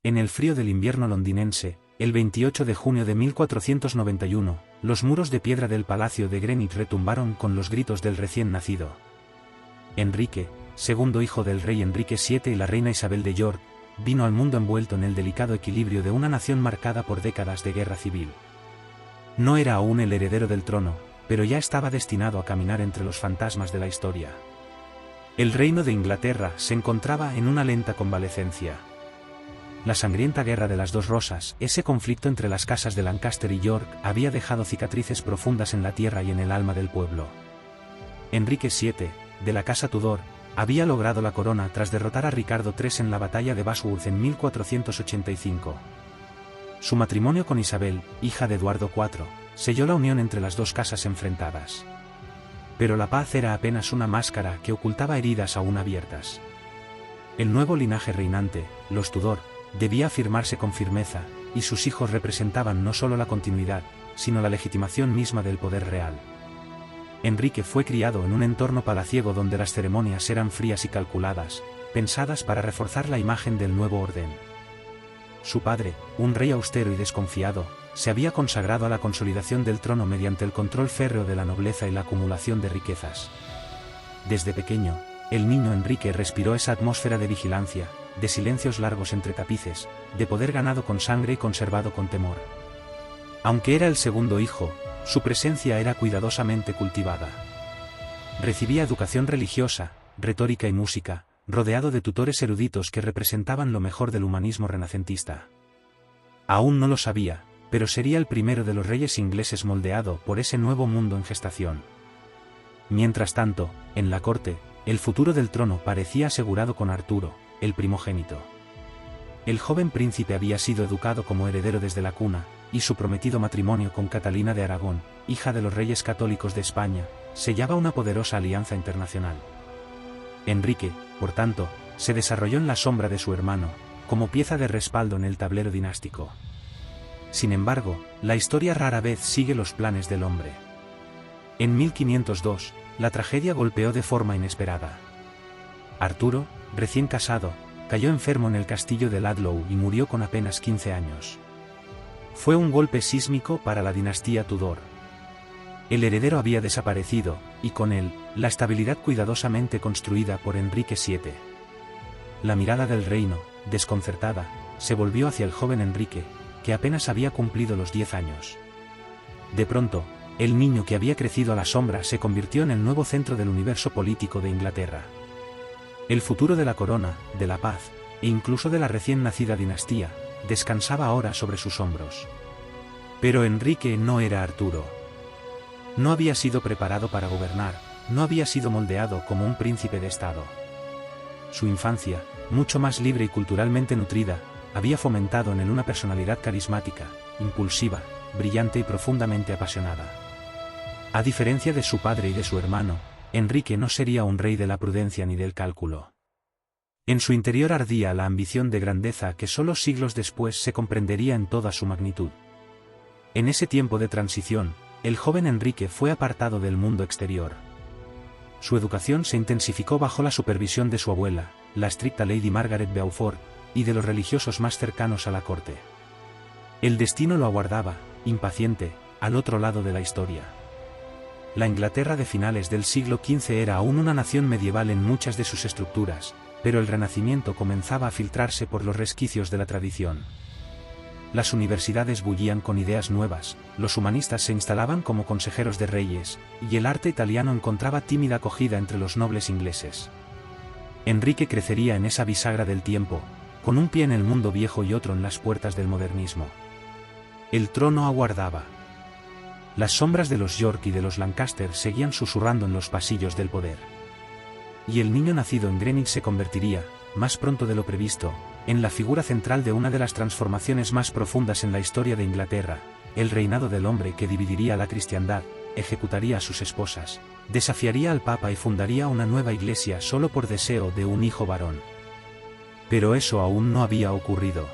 En el frío del invierno londinense, el 28 de junio de 1491, los muros de piedra del Palacio de Greenwich retumbaron con los gritos del recién nacido. Enrique, segundo hijo del rey Enrique VII y la reina Isabel de York, vino al mundo envuelto en el delicado equilibrio de una nación marcada por décadas de guerra civil. No era aún el heredero del trono, pero ya estaba destinado a caminar entre los fantasmas de la historia. El reino de Inglaterra se encontraba en una lenta convalecencia. La sangrienta guerra de las dos rosas, ese conflicto entre las casas de Lancaster y York, había dejado cicatrices profundas en la tierra y en el alma del pueblo. Enrique VII, de la casa Tudor, había logrado la corona tras derrotar a Ricardo III en la batalla de Bosworth en 1485. Su matrimonio con Isabel, hija de Eduardo IV, selló la unión entre las dos casas enfrentadas. Pero la paz era apenas una máscara que ocultaba heridas aún abiertas. El nuevo linaje reinante, los Tudor, debía afirmarse con firmeza, y sus hijos representaban no solo la continuidad, sino la legitimación misma del poder real. Enrique fue criado en un entorno palaciego donde las ceremonias eran frías y calculadas, pensadas para reforzar la imagen del nuevo orden. Su padre, un rey austero y desconfiado, se había consagrado a la consolidación del trono mediante el control férreo de la nobleza y la acumulación de riquezas. Desde pequeño, el niño Enrique respiró esa atmósfera de vigilancia, de silencios largos entre tapices, de poder ganado con sangre y conservado con temor. Aunque era el segundo hijo, su presencia era cuidadosamente cultivada. Recibía educación religiosa, retórica y música, rodeado de tutores eruditos que representaban lo mejor del humanismo renacentista. Aún no lo sabía, pero sería el primero de los reyes ingleses moldeado por ese nuevo mundo en gestación. Mientras tanto, en la corte, el futuro del trono parecía asegurado con Arturo, el primogénito. El joven príncipe había sido educado como heredero desde la cuna, y su prometido matrimonio con Catalina de Aragón, hija de los reyes católicos de España, sellaba una poderosa alianza internacional. Enrique, por tanto, se desarrolló en la sombra de su hermano, como pieza de respaldo en el tablero dinástico. Sin embargo, la historia rara vez sigue los planes del hombre. En 1502, la tragedia golpeó de forma inesperada. Arturo, recién casado, cayó enfermo en el castillo de Ludlow y murió con apenas 15 años. Fue un golpe sísmico para la dinastía Tudor. El heredero había desaparecido, y con él, la estabilidad cuidadosamente construida por Enrique VII. La mirada del reino, desconcertada, se volvió hacia el joven Enrique, que apenas había cumplido los 10 años. De pronto, el niño que había crecido a la sombra se convirtió en el nuevo centro del universo político de Inglaterra. El futuro de la corona, de la paz, e incluso de la recién nacida dinastía, descansaba ahora sobre sus hombros. Pero Enrique no era Arturo. No había sido preparado para gobernar, no había sido moldeado como un príncipe de estado. Su infancia, mucho más libre y culturalmente nutrida, había fomentado en él una personalidad carismática, impulsiva, brillante y profundamente apasionada. A diferencia de su padre y de su hermano, Enrique no sería un rey de la prudencia ni del cálculo. En su interior ardía la ambición de grandeza que solo siglos después se comprendería en toda su magnitud. En ese tiempo de transición, el joven Enrique fue apartado del mundo exterior. Su educación se intensificó bajo la supervisión de su abuela, la estricta Lady Margaret Beaufort, y de los religiosos más cercanos a la corte. El destino lo aguardaba, impaciente, al otro lado de la historia. La Inglaterra de finales del siglo XV era aún una nación medieval en muchas de sus estructuras, pero el Renacimiento comenzaba a filtrarse por los resquicios de la tradición. Las universidades bullían con ideas nuevas, los humanistas se instalaban como consejeros de reyes, y el arte italiano encontraba tímida acogida entre los nobles ingleses. Enrique crecería en esa bisagra del tiempo, con un pie en el mundo viejo y otro en las puertas del modernismo. El trono aguardaba. Las sombras de los York y de los Lancaster seguían susurrando en los pasillos del poder. Y el niño nacido en Greenwich se convertiría, más pronto de lo previsto, en la figura central de una de las transformaciones más profundas en la historia de Inglaterra, el reinado del hombre que dividiría a la cristiandad, ejecutaría a sus esposas, desafiaría al Papa y fundaría una nueva iglesia solo por deseo de un hijo varón. Pero eso aún no había ocurrido.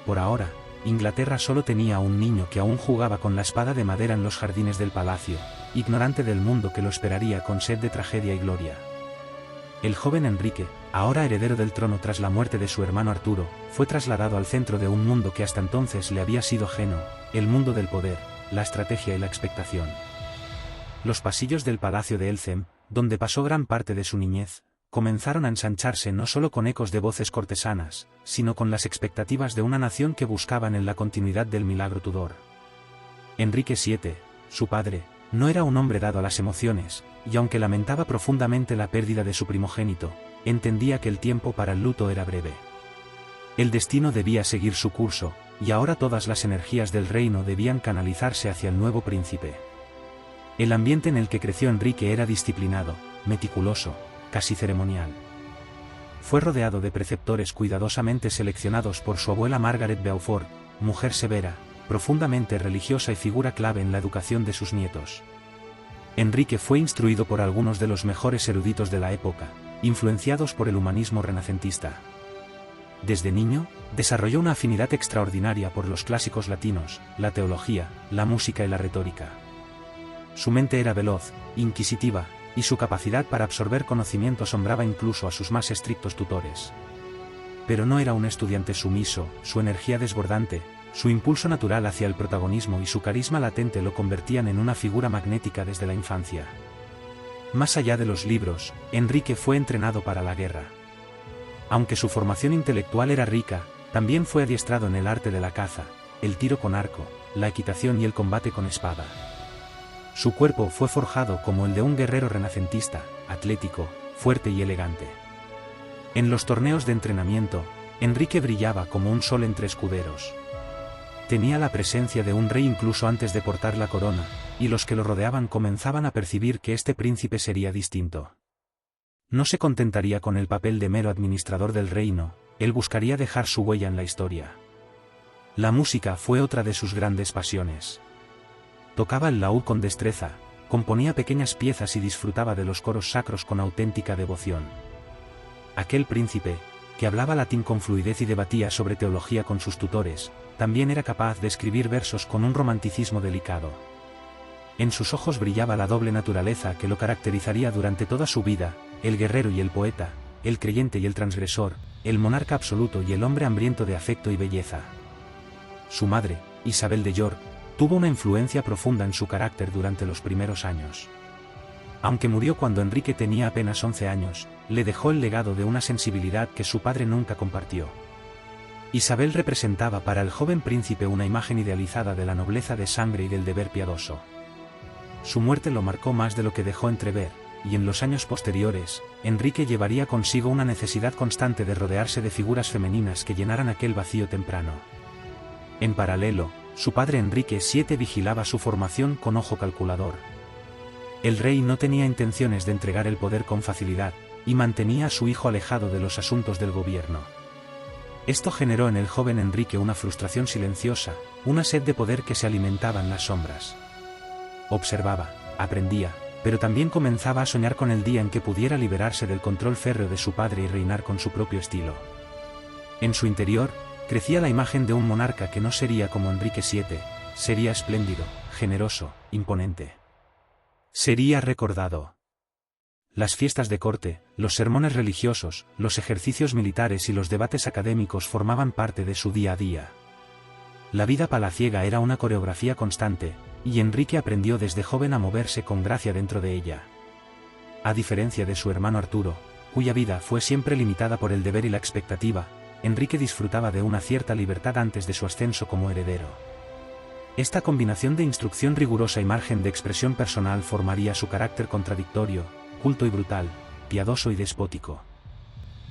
Por ahora, Inglaterra solo tenía a un niño que aún jugaba con la espada de madera en los jardines del palacio, ignorante del mundo que lo esperaría con sed de tragedia y gloria. El joven Enrique, ahora heredero del trono tras la muerte de su hermano Arturo, fue trasladado al centro de un mundo que hasta entonces le había sido ajeno, el mundo del poder, la estrategia y la expectación. Los pasillos del palacio de Elcem, donde pasó gran parte de su niñez, comenzaron a ensancharse no solo con ecos de voces cortesanas, sino con las expectativas de una nación que buscaban en la continuidad del milagro Tudor. Enrique VII, su padre, no era un hombre dado a las emociones, y aunque lamentaba profundamente la pérdida de su primogénito, entendía que el tiempo para el luto era breve. El destino debía seguir su curso, y ahora todas las energías del reino debían canalizarse hacia el nuevo príncipe. El ambiente en el que creció Enrique era disciplinado, meticuloso, casi ceremonial. Fue rodeado de preceptores cuidadosamente seleccionados por su abuela Margaret Beaufort, mujer severa, profundamente religiosa y figura clave en la educación de sus nietos. Enrique fue instruido por algunos de los mejores eruditos de la época, influenciados por el humanismo renacentista. Desde niño, desarrolló una afinidad extraordinaria por los clásicos latinos, la teología, la música y la retórica. Su mente era veloz, inquisitiva, y su capacidad para absorber conocimiento asombraba incluso a sus más estrictos tutores. Pero no era un estudiante sumiso, su energía desbordante, su impulso natural hacia el protagonismo y su carisma latente lo convertían en una figura magnética desde la infancia. Más allá de los libros, Enrique fue entrenado para la guerra. Aunque su formación intelectual era rica, también fue adiestrado en el arte de la caza, el tiro con arco, la equitación y el combate con espada. Su cuerpo fue forjado como el de un guerrero renacentista, atlético, fuerte y elegante. En los torneos de entrenamiento, Enrique brillaba como un sol entre escuderos. Tenía la presencia de un rey incluso antes de portar la corona, y los que lo rodeaban comenzaban a percibir que este príncipe sería distinto. No se contentaría con el papel de mero administrador del reino, él buscaría dejar su huella en la historia. La música fue otra de sus grandes pasiones. Tocaba el laúd con destreza, componía pequeñas piezas y disfrutaba de los coros sacros con auténtica devoción. Aquel príncipe, que hablaba latín con fluidez y debatía sobre teología con sus tutores, también era capaz de escribir versos con un romanticismo delicado. En sus ojos brillaba la doble naturaleza que lo caracterizaría durante toda su vida, el guerrero y el poeta, el creyente y el transgresor, el monarca absoluto y el hombre hambriento de afecto y belleza. Su madre, Isabel de York, tuvo una influencia profunda en su carácter durante los primeros años. Aunque murió cuando Enrique tenía apenas 11 años, le dejó el legado de una sensibilidad que su padre nunca compartió. Isabel representaba para el joven príncipe una imagen idealizada de la nobleza de sangre y del deber piadoso. Su muerte lo marcó más de lo que dejó entrever, y en los años posteriores, Enrique llevaría consigo una necesidad constante de rodearse de figuras femeninas que llenaran aquel vacío temprano. En paralelo, su padre Enrique VII vigilaba su formación con ojo calculador. El rey no tenía intenciones de entregar el poder con facilidad, y mantenía a su hijo alejado de los asuntos del gobierno. Esto generó en el joven Enrique una frustración silenciosa, una sed de poder que se alimentaba en las sombras. Observaba, aprendía, pero también comenzaba a soñar con el día en que pudiera liberarse del control férreo de su padre y reinar con su propio estilo. En su interior, crecía la imagen de un monarca que no sería como Enrique VII, sería espléndido, generoso, imponente. Sería recordado. Las fiestas de corte, los sermones religiosos, los ejercicios militares y los debates académicos formaban parte de su día a día. La vida palaciega era una coreografía constante, y Enrique aprendió desde joven a moverse con gracia dentro de ella. A diferencia de su hermano Arturo, cuya vida fue siempre limitada por el deber y la expectativa, Enrique disfrutaba de una cierta libertad antes de su ascenso como heredero. Esta combinación de instrucción rigurosa y margen de expresión personal formaría su carácter contradictorio, culto y brutal, piadoso y despótico.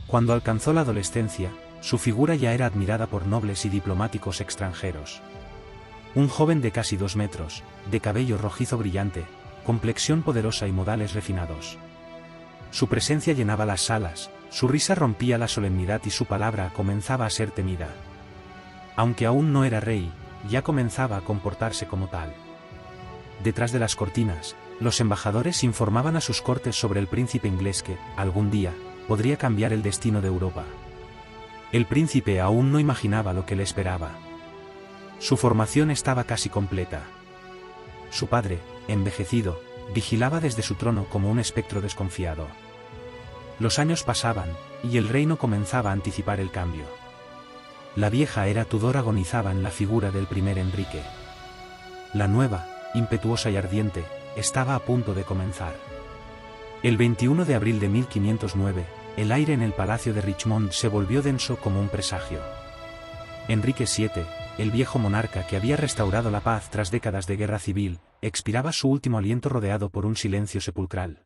Cuando alcanzó la adolescencia, su figura ya era admirada por nobles y diplomáticos extranjeros. Un joven de casi 2 metros, de cabello rojizo brillante, complexión poderosa y modales refinados. Su presencia llenaba las salas, su risa rompía la solemnidad y su palabra comenzaba a ser temida. Aunque aún no era rey, ya comenzaba a comportarse como tal. Detrás de las cortinas, los embajadores informaban a sus cortes sobre el príncipe inglés que, algún día, podría cambiar el destino de Europa. El príncipe aún no imaginaba lo que le esperaba. Su formación estaba casi completa. Su padre, envejecido, vigilaba desde su trono como un espectro desconfiado. Los años pasaban, y el reino comenzaba a anticipar el cambio. La vieja era Tudor agonizaba en la figura del primer Enrique. La nueva, impetuosa y ardiente, estaba a punto de comenzar. El 21 de abril de 1509, el aire en el palacio de Richmond se volvió denso como un presagio. Enrique VII, el viejo monarca que había restaurado la paz tras décadas de guerra civil, expiraba su último aliento rodeado por un silencio sepulcral.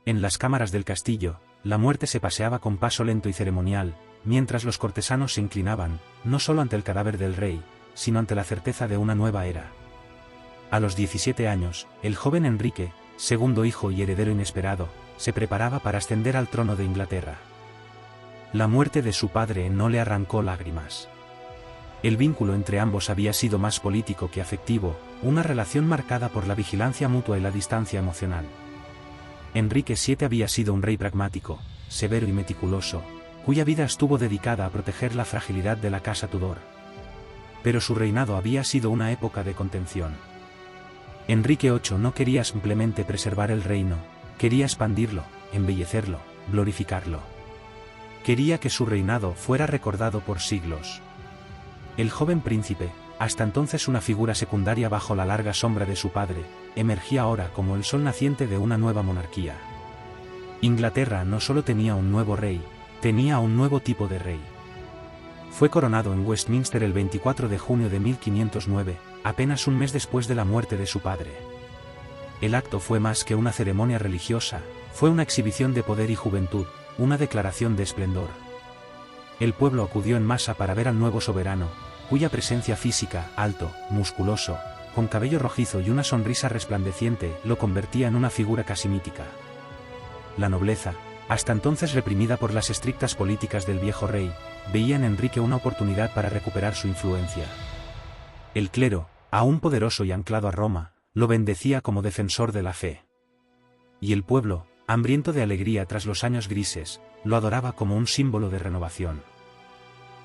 En las cámaras del castillo, la muerte se paseaba con paso lento y ceremonial, mientras los cortesanos se inclinaban, no solo ante el cadáver del rey, sino ante la certeza de una nueva era. A los 17 años, el joven Enrique, segundo hijo y heredero inesperado, se preparaba para ascender al trono de Inglaterra. La muerte de su padre no le arrancó lágrimas. El vínculo entre ambos había sido más político que afectivo, una relación marcada por la vigilancia mutua y la distancia emocional. Enrique VII había sido un rey pragmático, severo y meticuloso, cuya vida estuvo dedicada a proteger la fragilidad de la casa Tudor. Pero su reinado había sido una época de contención. Enrique VIII no quería simplemente preservar el reino, quería expandirlo, embellecerlo, glorificarlo. Quería que su reinado fuera recordado por siglos. El joven príncipe, hasta entonces una figura secundaria bajo la larga sombra de su padre, emergía ahora como el sol naciente de una nueva monarquía. Inglaterra no solo tenía un nuevo rey, tenía un nuevo tipo de rey. Fue coronado en Westminster el 24 de junio de 1509, apenas un mes después de la muerte de su padre. El acto fue más que una ceremonia religiosa, fue una exhibición de poder y juventud, una declaración de esplendor. El pueblo acudió en masa para ver al nuevo soberano, cuya presencia física, alto, musculoso, con cabello rojizo y una sonrisa resplandeciente, lo convertía en una figura casi mítica. La nobleza, hasta entonces reprimida por las estrictas políticas del viejo rey, veía en Enrique una oportunidad para recuperar su influencia. El clero, aún poderoso y anclado a Roma, lo bendecía como defensor de la fe. Y el pueblo, hambriento de alegría tras los años grises, lo adoraba como un símbolo de renovación.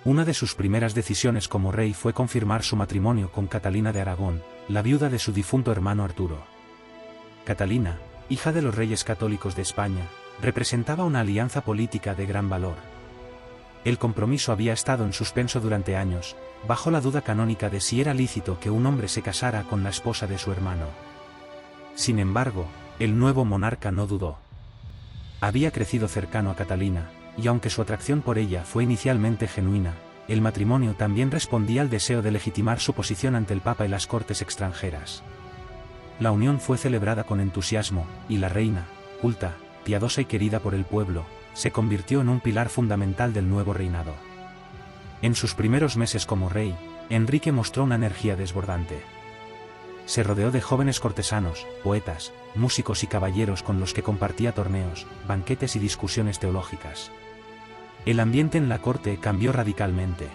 Una de sus primeras decisiones como rey fue confirmar su matrimonio con Catalina de Aragón, la viuda de su difunto hermano Arturo. Catalina, hija de los reyes católicos de España, representaba una alianza política de gran valor. El compromiso había estado en suspenso durante años, bajo la duda canónica de si era lícito que un hombre se casara con la esposa de su hermano. Sin embargo, el nuevo monarca no dudó. Había crecido cercano a Catalina, y aunque su atracción por ella fue inicialmente genuina, el matrimonio también respondía al deseo de legitimar su posición ante el Papa y las cortes extranjeras. La unión fue celebrada con entusiasmo, y la reina, culta, piadosa y querida por el pueblo, se convirtió en un pilar fundamental del nuevo reinado. En sus primeros meses como rey, Enrique mostró una energía desbordante. Se rodeó de jóvenes cortesanos, poetas, músicos y caballeros con los que compartía torneos, banquetes y discusiones teológicas. El ambiente en la corte cambió radicalmente.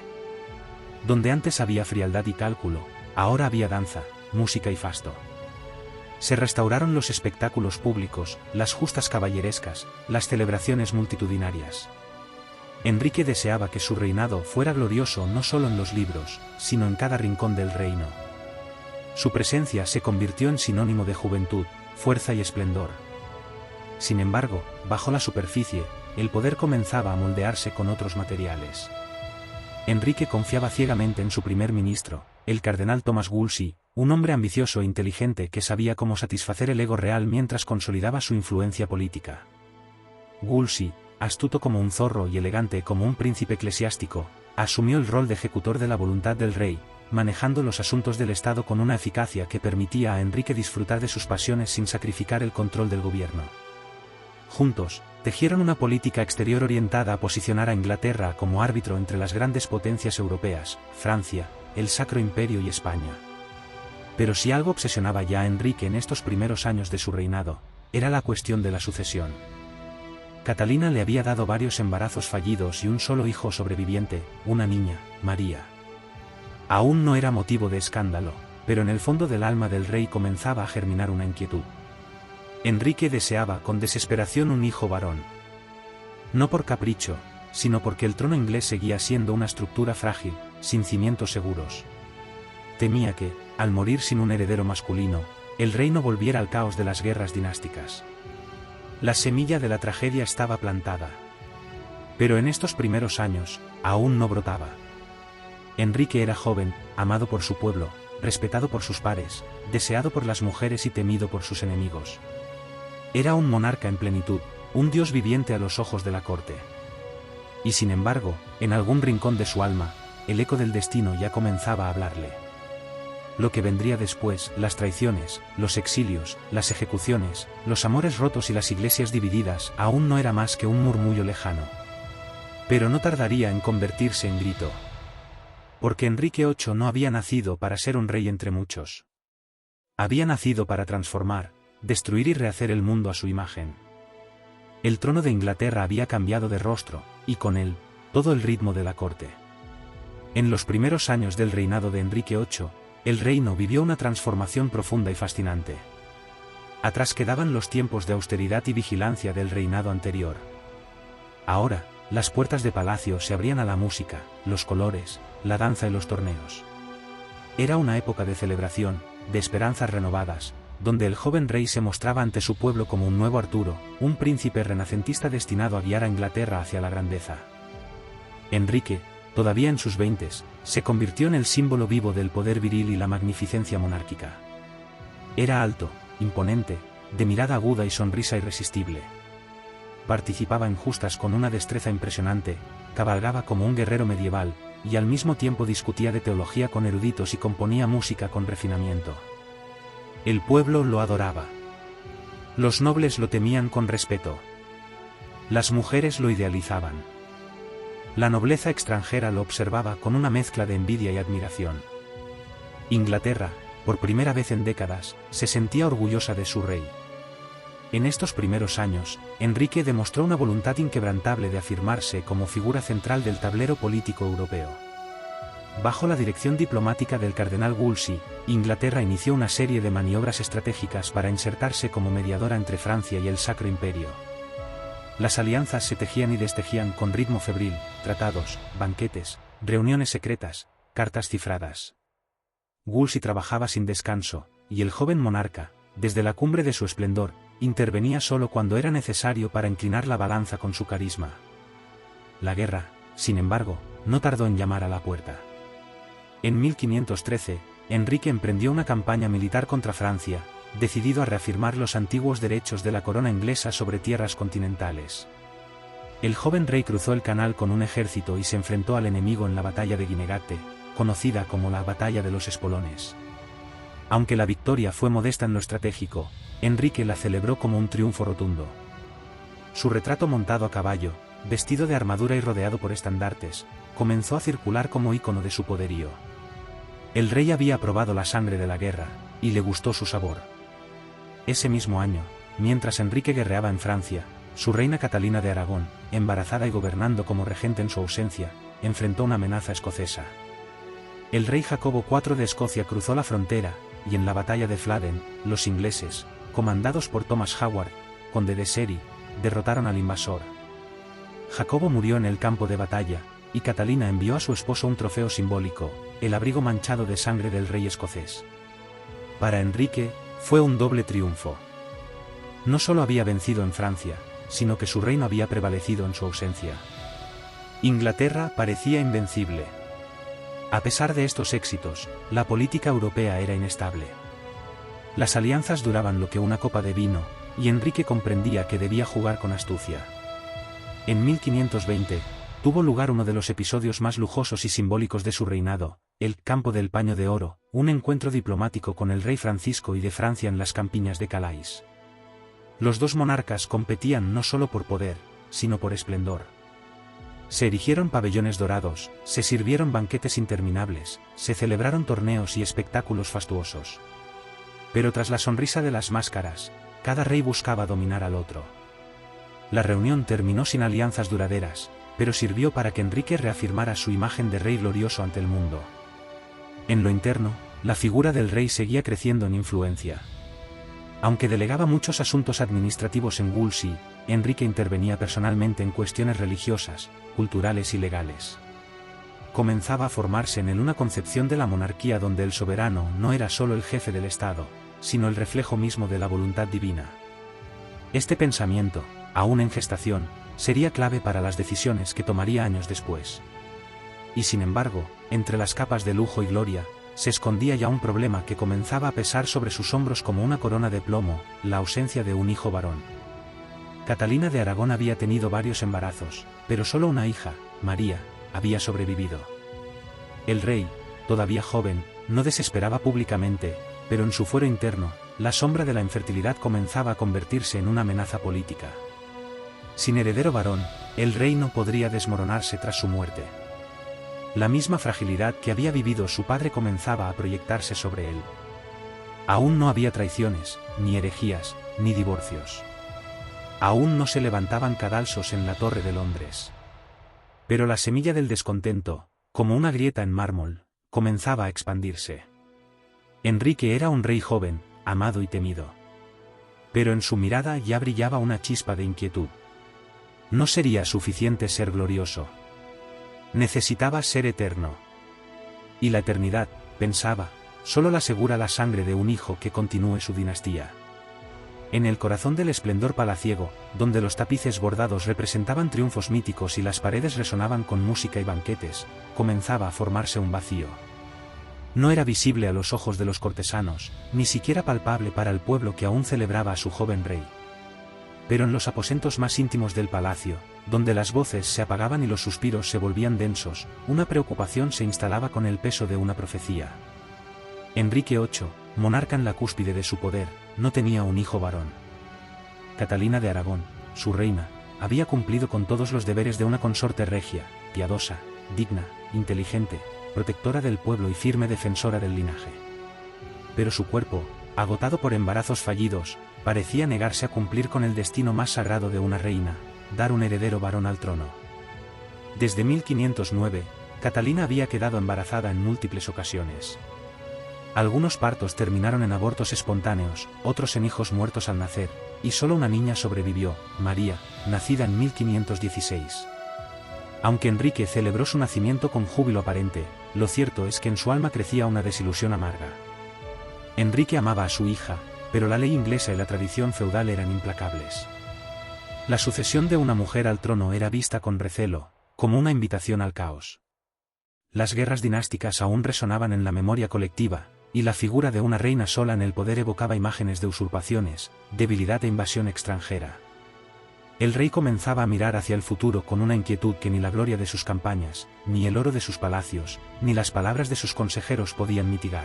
Donde antes había frialdad y cálculo, ahora había danza, música y fasto. Se restauraron los espectáculos públicos, las justas caballerescas, las celebraciones multitudinarias. Enrique deseaba que su reinado fuera glorioso no solo en los libros, sino en cada rincón del reino. Su presencia se convirtió en sinónimo de juventud, fuerza y esplendor. Sin embargo, bajo la superficie, el poder comenzaba a moldearse con otros materiales. Enrique confiaba ciegamente en su primer ministro, el cardenal Thomas Wolsey, un hombre ambicioso e inteligente que sabía cómo satisfacer el ego real mientras consolidaba su influencia política. Wolsey, astuto como un zorro y elegante como un príncipe eclesiástico, asumió el rol de ejecutor de la voluntad del rey, manejando los asuntos del Estado con una eficacia que permitía a Enrique disfrutar de sus pasiones sin sacrificar el control del gobierno. Juntos, tejieron una política exterior orientada a posicionar a Inglaterra como árbitro entre las grandes potencias europeas, Francia, el Sacro Imperio y España. Pero si algo obsesionaba ya a Enrique en estos primeros años de su reinado, era la cuestión de la sucesión. Catalina le había dado varios embarazos fallidos y un solo hijo sobreviviente, una niña, María. Aún no era motivo de escándalo, pero en el fondo del alma del rey comenzaba a germinar una inquietud. Enrique deseaba con desesperación un hijo varón. No por capricho, sino porque el trono inglés seguía siendo una estructura frágil, sin cimientos seguros. Temía que, al morir sin un heredero masculino, el reino volviera al caos de las guerras dinásticas. La semilla de la tragedia estaba plantada. Pero en estos primeros años, aún no brotaba. Enrique era joven, amado por su pueblo, respetado por sus pares, deseado por las mujeres y temido por sus enemigos. Era un monarca en plenitud, un dios viviente a los ojos de la corte. Y sin embargo, en algún rincón de su alma, el eco del destino ya comenzaba a hablarle. Lo que vendría después, las traiciones, los exilios, las ejecuciones, los amores rotos y las iglesias divididas, aún no era más que un murmullo lejano. Pero no tardaría en convertirse en grito. Porque Enrique VIII no había nacido para ser un rey entre muchos. Había nacido para transformar, destruir y rehacer el mundo a su imagen. El trono de Inglaterra había cambiado de rostro, y con él, todo el ritmo de la corte. En los primeros años del reinado de Enrique VIII, el reino vivió una transformación profunda y fascinante. Atrás quedaban los tiempos de austeridad y vigilancia del reinado anterior. Ahora, las puertas de palacio se abrían a la música, los colores, la danza y los torneos. Era una época de celebración, de esperanzas renovadas, donde el joven rey se mostraba ante su pueblo como un nuevo Arturo, un príncipe renacentista destinado a guiar a Inglaterra hacia la grandeza. Enrique, todavía en sus veintes, se convirtió en el símbolo vivo del poder viril y la magnificencia monárquica. Era alto, imponente, de mirada aguda y sonrisa irresistible. Participaba en justas con una destreza impresionante, cabalgaba como un guerrero medieval, y al mismo tiempo discutía de teología con eruditos y componía música con refinamiento. El pueblo lo adoraba. Los nobles lo temían con respeto. Las mujeres lo idealizaban. La nobleza extranjera lo observaba con una mezcla de envidia y admiración. Inglaterra, por primera vez en décadas, se sentía orgullosa de su rey. En estos primeros años, Enrique demostró una voluntad inquebrantable de afirmarse como figura central del tablero político europeo. Bajo la dirección diplomática del cardenal Wolsey, Inglaterra inició una serie de maniobras estratégicas para insertarse como mediadora entre Francia y el Sacro Imperio. Las alianzas se tejían y destejían con ritmo febril, tratados, banquetes, reuniones secretas, cartas cifradas. Wolsey trabajaba sin descanso, y el joven monarca, desde la cumbre de su esplendor, intervenía solo cuando era necesario para inclinar la balanza con su carisma. La guerra, sin embargo, no tardó en llamar a la puerta. En 1513, Enrique emprendió una campaña militar contra Francia, decidido a reafirmar los antiguos derechos de la corona inglesa sobre tierras continentales. El joven rey cruzó el canal con un ejército y se enfrentó al enemigo en la batalla de Guinegate, conocida como la Batalla de los Espolones. Aunque la victoria fue modesta en lo estratégico, Enrique la celebró como un triunfo rotundo. Su retrato montado a caballo, vestido de armadura y rodeado por estandartes, comenzó a circular como ícono de su poderío. El rey había probado la sangre de la guerra, y le gustó su sabor. Ese mismo año, mientras Enrique guerreaba en Francia, su reina Catalina de Aragón, embarazada y gobernando como regente en su ausencia, enfrentó una amenaza escocesa. El rey Jacobo IV de Escocia cruzó la frontera, y en la batalla de Flodden, los ingleses, comandados por Thomas Howard, conde de Surrey, derrotaron al invasor. Jacobo murió en el campo de batalla, y Catalina envió a su esposo un trofeo simbólico, el abrigo manchado de sangre del rey escocés. Para Enrique, fue un doble triunfo. No solo había vencido en Francia, sino que su reino había prevalecido en su ausencia. Inglaterra parecía invencible. A pesar de estos éxitos, la política europea era inestable. Las alianzas duraban lo que una copa de vino, y Enrique comprendía que debía jugar con astucia. En 1520, tuvo lugar uno de los episodios más lujosos y simbólicos de su reinado, el Campo del Paño de Oro, un encuentro diplomático con el rey Francisco I de Francia en las campiñas de Calais. Los dos monarcas competían no solo por poder, sino por esplendor. Se erigieron pabellones dorados, se sirvieron banquetes interminables, se celebraron torneos y espectáculos fastuosos. Pero tras la sonrisa de las máscaras, cada rey buscaba dominar al otro. La reunión terminó sin alianzas duraderas, pero sirvió para que Enrique reafirmara su imagen de rey glorioso ante el mundo. En lo interno, la figura del rey seguía creciendo en influencia. Aunque delegaba muchos asuntos administrativos en Wolsey, Enrique intervenía personalmente en cuestiones religiosas, culturales y legales. Comenzaba a formarse en él una concepción de la monarquía donde el soberano no era solo el jefe del Estado, sino el reflejo mismo de la voluntad divina. Este pensamiento, aún en gestación, sería clave para las decisiones que tomaría años después. Y sin embargo, entre las capas de lujo y gloria, se escondía ya un problema que comenzaba a pesar sobre sus hombros como una corona de plomo: la ausencia de un hijo varón. Catalina de Aragón había tenido varios embarazos, pero solo una hija, María, había sobrevivido. El rey, todavía joven, no desesperaba públicamente, pero en su fuero interno, la sombra de la infertilidad comenzaba a convertirse en una amenaza política. Sin heredero varón, el reino podría desmoronarse tras su muerte. La misma fragilidad que había vivido su padre comenzaba a proyectarse sobre él. Aún no había traiciones, ni herejías, ni divorcios. Aún no se levantaban cadalsos en la Torre de Londres. Pero la semilla del descontento, como una grieta en mármol, comenzaba a expandirse. Enrique era un rey joven, amado y temido. Pero en su mirada ya brillaba una chispa de inquietud. No sería suficiente ser glorioso. Necesitaba ser eterno. Y la eternidad, pensaba, solo la asegura la sangre de un hijo que continúe su dinastía. En el corazón del esplendor palaciego, donde los tapices bordados representaban triunfos míticos y las paredes resonaban con música y banquetes, comenzaba a formarse un vacío. No era visible a los ojos de los cortesanos, ni siquiera palpable para el pueblo que aún celebraba a su joven rey. Pero en los aposentos más íntimos del palacio, donde las voces se apagaban y los suspiros se volvían densos, una preocupación se instalaba con el peso de una profecía. Enrique VIII, monarca en la cúspide de su poder, no tenía un hijo varón. Catalina de Aragón, su reina, había cumplido con todos los deberes de una consorte regia, piadosa, digna, inteligente, protectora del pueblo y firme defensora del linaje. Pero su cuerpo, agotado por embarazos fallidos, parecía negarse a cumplir con el destino más sagrado de una reina: dar un heredero varón al trono. Desde 1509, Catalina había quedado embarazada en múltiples ocasiones. Algunos partos terminaron en abortos espontáneos, otros en hijos muertos al nacer, y solo una niña sobrevivió, María, nacida en 1516. Aunque Enrique celebró su nacimiento con júbilo aparente, lo cierto es que en su alma crecía una desilusión amarga. Enrique amaba a su hija, pero la ley inglesa y la tradición feudal eran implacables. La sucesión de una mujer al trono era vista con recelo, como una invitación al caos. Las guerras dinásticas aún resonaban en la memoria colectiva, y la figura de una reina sola en el poder evocaba imágenes de usurpaciones, debilidad e invasión extranjera. El rey comenzaba a mirar hacia el futuro con una inquietud que ni la gloria de sus campañas, ni el oro de sus palacios, ni las palabras de sus consejeros podían mitigar.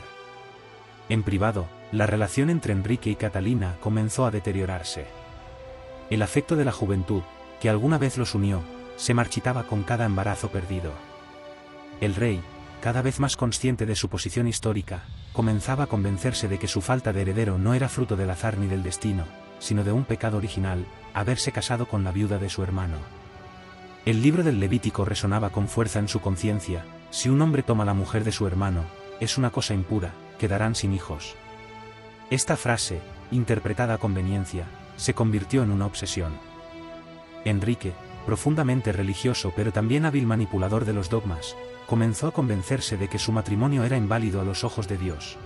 En privado, la relación entre Enrique y Catalina comenzó a deteriorarse. El afecto de la juventud, que alguna vez los unió, se marchitaba con cada embarazo perdido. El rey, cada vez más consciente de su posición histórica, comenzaba a convencerse de que su falta de heredero no era fruto del azar ni del destino, sino de un pecado original: haberse casado con la viuda de su hermano. El libro del Levítico resonaba con fuerza en su conciencia: si un hombre toma la mujer de su hermano, es una cosa impura, quedarán sin hijos. Esta frase, interpretada a conveniencia, se convirtió en una obsesión. Enrique, profundamente religioso pero también hábil manipulador de los dogmas, comenzó a convencerse de que su matrimonio era inválido a los ojos de Dios.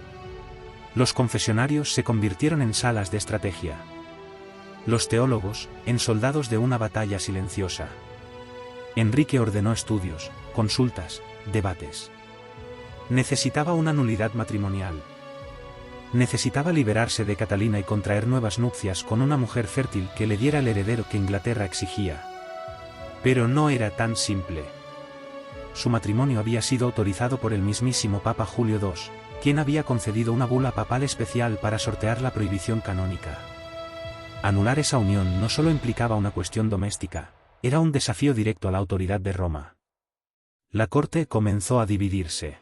Los confesionarios se convirtieron en salas de estrategia. Los teólogos, en soldados de una batalla silenciosa. Enrique ordenó estudios, consultas, debates. Necesitaba una nulidad matrimonial. Necesitaba liberarse de Catalina y contraer nuevas nupcias con una mujer fértil que le diera el heredero que Inglaterra exigía. Pero no era tan simple. Su matrimonio había sido autorizado por el mismísimo Papa Julio II, quien había concedido una bula papal especial para sortear la prohibición canónica. Anular esa unión no solo implicaba una cuestión doméstica, era un desafío directo a la autoridad de Roma. La corte comenzó a dividirse.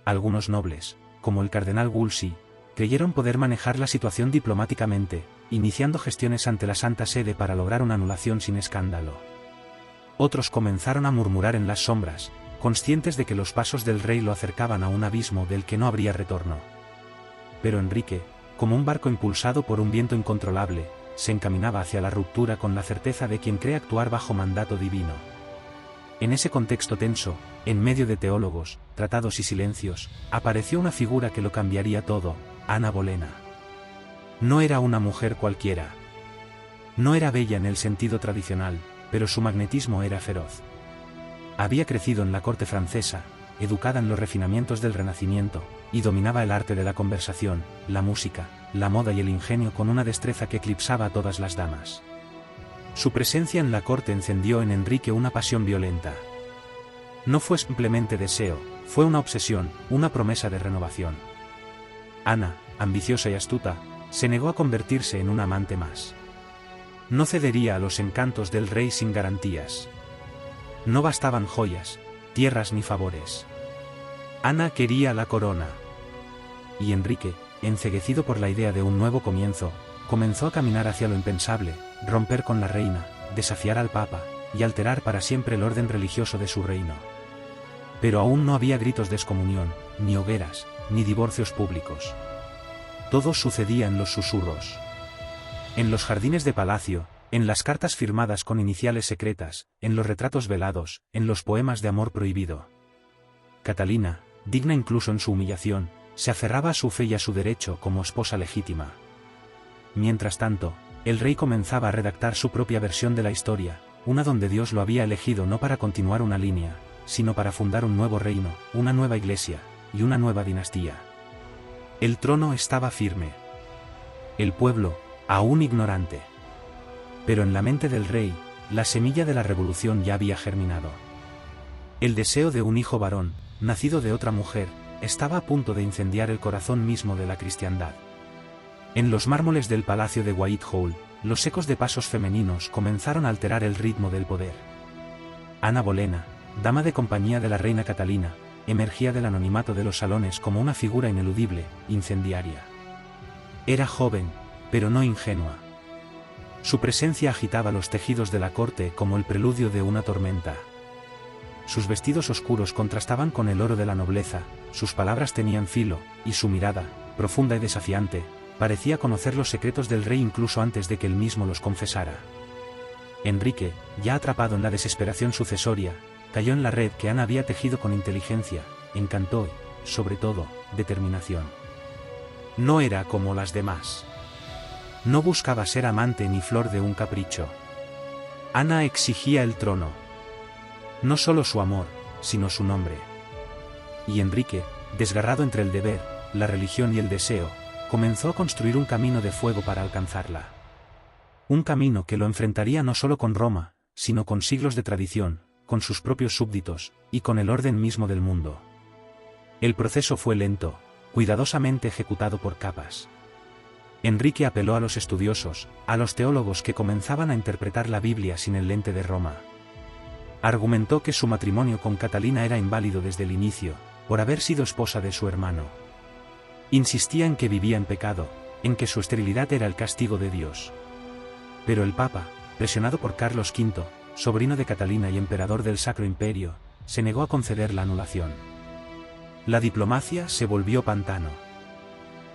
Algunos nobles, como el cardenal Wolsey, creyeron poder manejar la situación diplomáticamente, iniciando gestiones ante la Santa Sede para lograr una anulación sin escándalo. Otros comenzaron a murmurar en las sombras, conscientes de que los pasos del rey lo acercaban a un abismo del que no habría retorno. Pero Enrique, como un barco impulsado por un viento incontrolable, se encaminaba hacia la ruptura con la certeza de quien cree actuar bajo mandato divino. En ese contexto tenso, en medio de teólogos, tratados y silencios, apareció una figura que lo cambiaría todo: Ana Bolena. No era una mujer cualquiera. No era bella en el sentido tradicional, pero su magnetismo era feroz. Había crecido en la corte francesa, educada en los refinamientos del Renacimiento, y dominaba el arte de la conversación, la música, la moda y el ingenio con una destreza que eclipsaba a todas las damas. Su presencia en la corte encendió en Enrique una pasión violenta. No fue simplemente deseo, fue una obsesión, una promesa de renovación. Ana, ambiciosa y astuta, se negó a convertirse en una amante más. No cedería a los encantos del rey sin garantías. No bastaban joyas, tierras ni favores. Ana quería la corona. Y Enrique, enceguecido por la idea de un nuevo comienzo, comenzó a caminar hacia lo impensable, romper con la reina, desafiar al papa, y alterar para siempre el orden religioso de su reino. Pero aún no había gritos de excomunión, ni hogueras, ni divorcios públicos. Todo sucedía en los susurros. En los jardines de palacio, en las cartas firmadas con iniciales secretas, en los retratos velados, en los poemas de amor prohibido. Catalina, digna incluso en su humillación, se aferraba a su fe y a su derecho como esposa legítima. Mientras tanto, el rey comenzaba a redactar su propia versión de la historia, una donde Dios lo había elegido no para continuar una línea, sino para fundar un nuevo reino, una nueva iglesia, y una nueva dinastía. El trono estaba firme. El pueblo, aún ignorante. Pero en la mente del rey, la semilla de la revolución ya había germinado. El deseo de un hijo varón, nacido de otra mujer, estaba a punto de incendiar el corazón mismo de la cristiandad. En los mármoles del palacio de Whitehall, los ecos de pasos femeninos comenzaron a alterar el ritmo del poder. Ana Bolena, dama de compañía de la reina Catalina, emergía del anonimato de los salones como una figura ineludible, incendiaria. Era joven, pero no ingenua. Su presencia agitaba los tejidos de la corte como el preludio de una tormenta. Sus vestidos oscuros contrastaban con el oro de la nobleza, sus palabras tenían filo, y su mirada, profunda y desafiante, parecía conocer los secretos del rey incluso antes de que él mismo los confesara. Enrique, ya atrapado en la desesperación sucesoria, cayó en la red que Ana había tejido con inteligencia, encanto y, sobre todo, determinación. No era como las demás. No buscaba ser amante ni flor de un capricho. Ana exigía el trono. No solo su amor, sino su nombre. Y Enrique, desgarrado entre el deber, la religión y el deseo, comenzó a construir un camino de fuego para alcanzarla. Un camino que lo enfrentaría no solo con Roma, sino con siglos de tradición, con sus propios súbditos, y con el orden mismo del mundo. El proceso fue lento, cuidadosamente ejecutado por capas. Enrique apeló a los estudiosos, a los teólogos que comenzaban a interpretar la Biblia sin el lente de Roma. Argumentó que su matrimonio con Catalina era inválido desde el inicio, por haber sido esposa de su hermano. Insistía en que vivía en pecado, en que su esterilidad era el castigo de Dios. Pero el Papa, presionado por Carlos V, sobrino de Catalina y emperador del Sacro Imperio, se negó a conceder la anulación. La diplomacia se volvió pantano.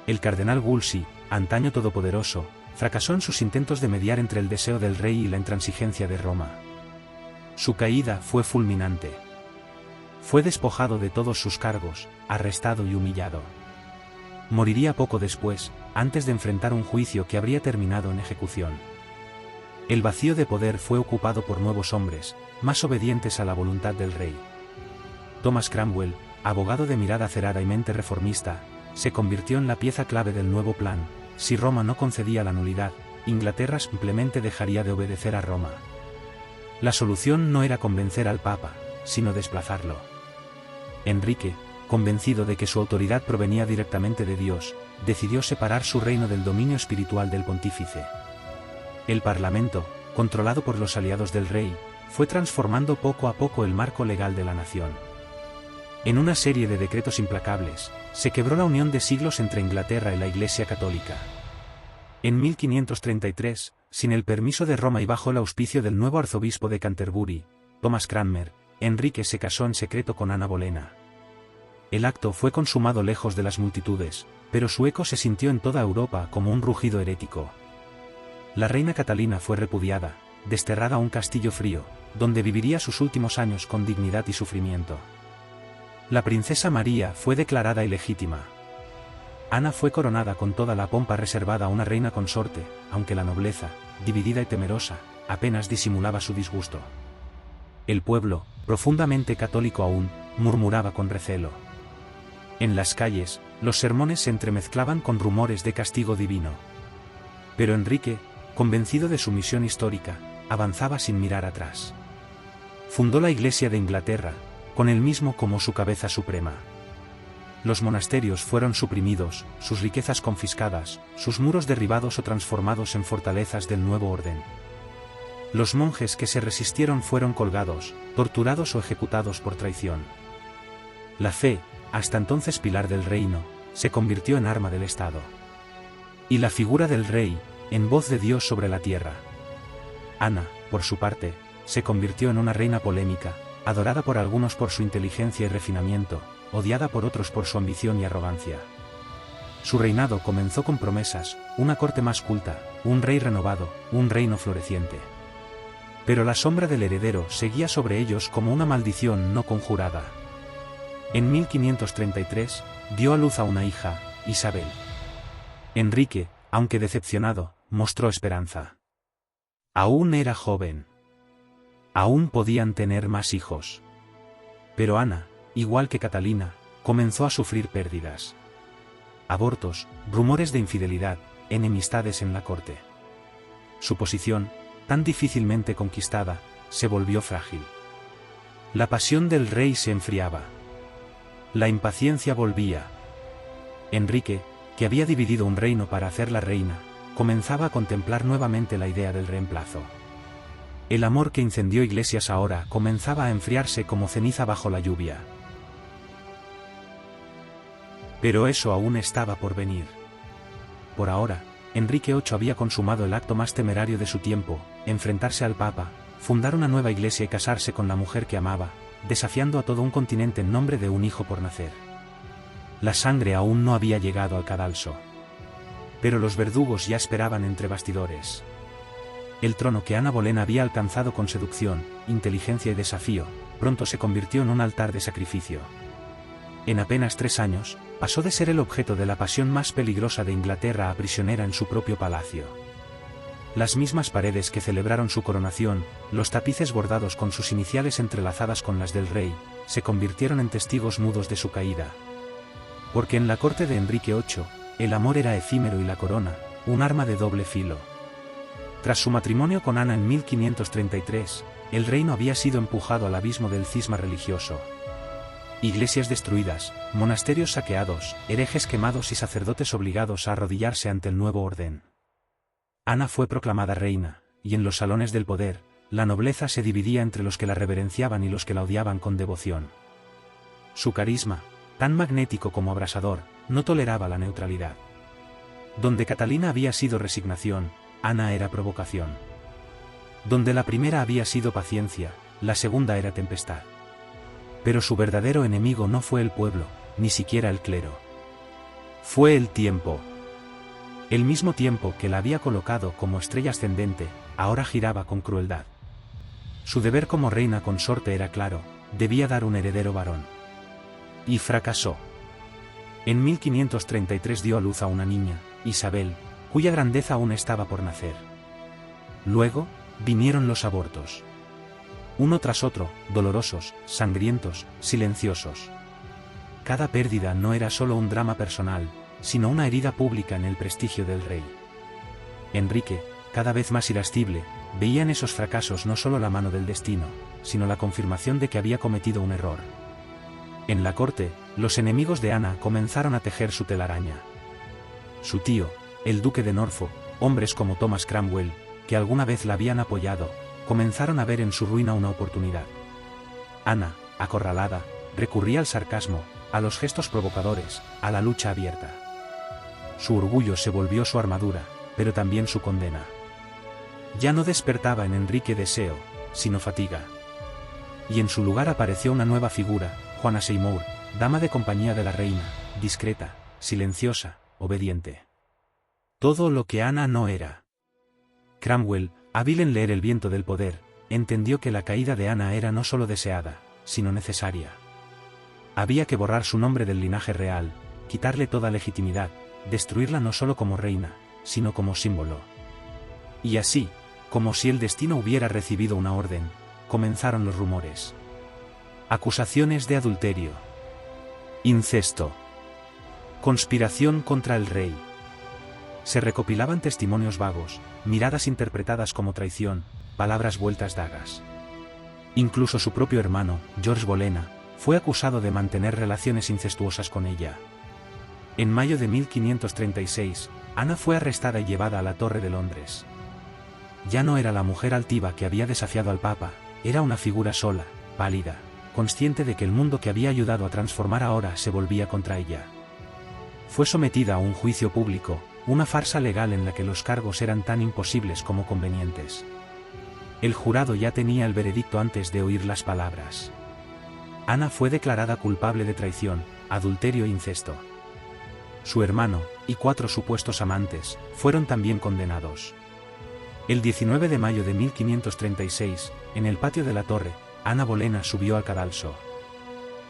El cardenal Wolsey, antaño todopoderoso, fracasó en sus intentos de mediar entre el deseo del rey y la intransigencia de Roma. Su caída fue fulminante. Fue despojado de todos sus cargos, arrestado y humillado. Moriría poco después, antes de enfrentar un juicio que habría terminado en ejecución. El vacío de poder fue ocupado por nuevos hombres, más obedientes a la voluntad del rey. Thomas Cromwell, abogado de mirada acerada y mente reformista, se convirtió en la pieza clave del nuevo plan. Si Roma no concedía la nulidad, Inglaterra simplemente dejaría de obedecer a Roma. La solución no era convencer al Papa, sino desplazarlo. Enrique, convencido de que su autoridad provenía directamente de Dios, decidió separar su reino del dominio espiritual del pontífice. El Parlamento, controlado por los aliados del rey, fue transformando poco a poco el marco legal de la nación. En una serie de decretos implacables, se quebró la unión de siglos entre Inglaterra y la Iglesia Católica. En 1533, sin el permiso de Roma y bajo el auspicio del nuevo arzobispo de Canterbury, Thomas Cranmer, Enrique se casó en secreto con Ana Bolena. El acto fue consumado lejos de las multitudes, pero su eco se sintió en toda Europa como un rugido herético. La reina Catalina fue repudiada, desterrada a un castillo frío, donde viviría sus últimos años con dignidad y sufrimiento. La princesa María fue declarada ilegítima. Ana fue coronada con toda la pompa reservada a una reina consorte, aunque la nobleza, dividida y temerosa, apenas disimulaba su disgusto. El pueblo, profundamente católico aún, murmuraba con recelo. En las calles, los sermones se entremezclaban con rumores de castigo divino. Pero Enrique, convencido de su misión histórica, avanzaba sin mirar atrás. Fundó la Iglesia de Inglaterra, con él mismo como su cabeza suprema. Los monasterios fueron suprimidos, sus riquezas confiscadas, sus muros derribados o transformados en fortalezas del nuevo orden. Los monjes que se resistieron fueron colgados, torturados o ejecutados por traición. La fe, hasta entonces pilar del reino, se convirtió en arma del Estado. Y la figura del rey, en voz de Dios sobre la tierra. Ana, por su parte, se convirtió en una reina polémica, adorada por algunos por su inteligencia y refinamiento, odiada por otros por su ambición y arrogancia. Su reinado comenzó con promesas, una corte más culta, un rey renovado, un reino floreciente. Pero la sombra del heredero seguía sobre ellos como una maldición no conjurada. En 1533, dio a luz a una hija, Isabel. Enrique, aunque decepcionado, mostró esperanza. Aún era joven. Aún podían tener más hijos. Pero Ana, igual que Catalina, comenzó a sufrir pérdidas. Abortos, rumores de infidelidad, enemistades en la corte. Su posición, tan difícilmente conquistada, se volvió frágil. La pasión del rey se enfriaba. La impaciencia volvía. Enrique, que había dividido un reino para hacerla reina, comenzaba a contemplar nuevamente la idea del reemplazo. El amor que incendió iglesias ahora comenzaba a enfriarse como ceniza bajo la lluvia. Pero eso aún estaba por venir. Por ahora, Enrique VIII había consumado el acto más temerario de su tiempo, enfrentarse al Papa, fundar una nueva iglesia y casarse con la mujer que amaba, desafiando a todo un continente en nombre de un hijo por nacer. La sangre aún no había llegado al cadalso. Pero los verdugos ya esperaban entre bastidores. El trono que Ana Bolena había alcanzado con seducción, inteligencia y desafío, pronto se convirtió en un altar de sacrificio. En apenas 3 años, pasó de ser el objeto de la pasión más peligrosa de Inglaterra a prisionera en su propio palacio. Las mismas paredes que celebraron su coronación, los tapices bordados con sus iniciales entrelazadas con las del rey, se convirtieron en testigos mudos de su caída. Porque en la corte de Enrique VIII, el amor era efímero y la corona, un arma de doble filo. Tras su matrimonio con Ana en 1533, el reino había sido empujado al abismo del cisma religioso. Iglesias destruidas, monasterios saqueados, herejes quemados y sacerdotes obligados a arrodillarse ante el nuevo orden. Ana fue proclamada reina, y en los salones del poder, la nobleza se dividía entre los que la reverenciaban y los que la odiaban con devoción. Su carisma, tan magnético como abrasador, no toleraba la neutralidad. Donde Catalina había sido resignación, Ana era provocación. Donde la primera había sido paciencia, la segunda era tempestad. Pero su verdadero enemigo no fue el pueblo, ni siquiera el clero. Fue el tiempo. El mismo tiempo que la había colocado como estrella ascendente, ahora giraba con crueldad. Su deber como reina consorte era claro, debía dar un heredero varón. Y fracasó. En 1533 dio a luz a una niña, Isabel, cuya grandeza aún estaba por nacer. Luego, vinieron los abortos. Uno tras otro, dolorosos, sangrientos, silenciosos. Cada pérdida no era solo un drama personal, sino una herida pública en el prestigio del rey. Enrique, cada vez más irascible, veía en esos fracasos no solo la mano del destino, sino la confirmación de que había cometido un error. En la corte, los enemigos de Ana comenzaron a tejer su telaraña. Su tío, el duque de Norfolk, hombres como Thomas Cromwell, que alguna vez la habían apoyado, comenzaron a ver en su ruina una oportunidad. Ana, acorralada, recurría al sarcasmo, a los gestos provocadores, a la lucha abierta. Su orgullo se volvió su armadura, pero también su condena. Ya no despertaba en Enrique deseo, sino fatiga. Y en su lugar apareció una nueva figura, Juana Seymour, dama de compañía de la reina, discreta, silenciosa, obediente. Todo lo que Ana no era. Cromwell, hábil en leer el viento del poder, entendió que la caída de Ana era no solo deseada, sino necesaria. Había que borrar su nombre del linaje real, quitarle toda legitimidad, destruirla no solo como reina, sino como símbolo. Y así, Como si el destino hubiera recibido una orden, comenzaron los rumores. Acusaciones de adulterio, incesto, conspiración contra el rey. Se recopilaban testimonios vagos, miradas interpretadas como traición, palabras vueltas dagas. Incluso su propio hermano, George Bolena, fue acusado de mantener relaciones incestuosas con ella. En mayo de 1536, Ana fue arrestada y llevada a la Torre de Londres. Ya no era la mujer altiva que había desafiado al Papa, era una figura sola, pálida, consciente de que el mundo que había ayudado a transformar ahora se volvía contra ella. Fue sometida a un juicio público, una farsa legal en la que los cargos eran tan imposibles como convenientes. El jurado ya tenía el veredicto antes de oír las palabras. Ana fue declarada culpable de traición, adulterio e incesto. Su hermano, y 4 supuestos amantes, fueron también condenados. El 19 de mayo de 1536, en el patio de la torre, Ana Bolena subió al cadalso.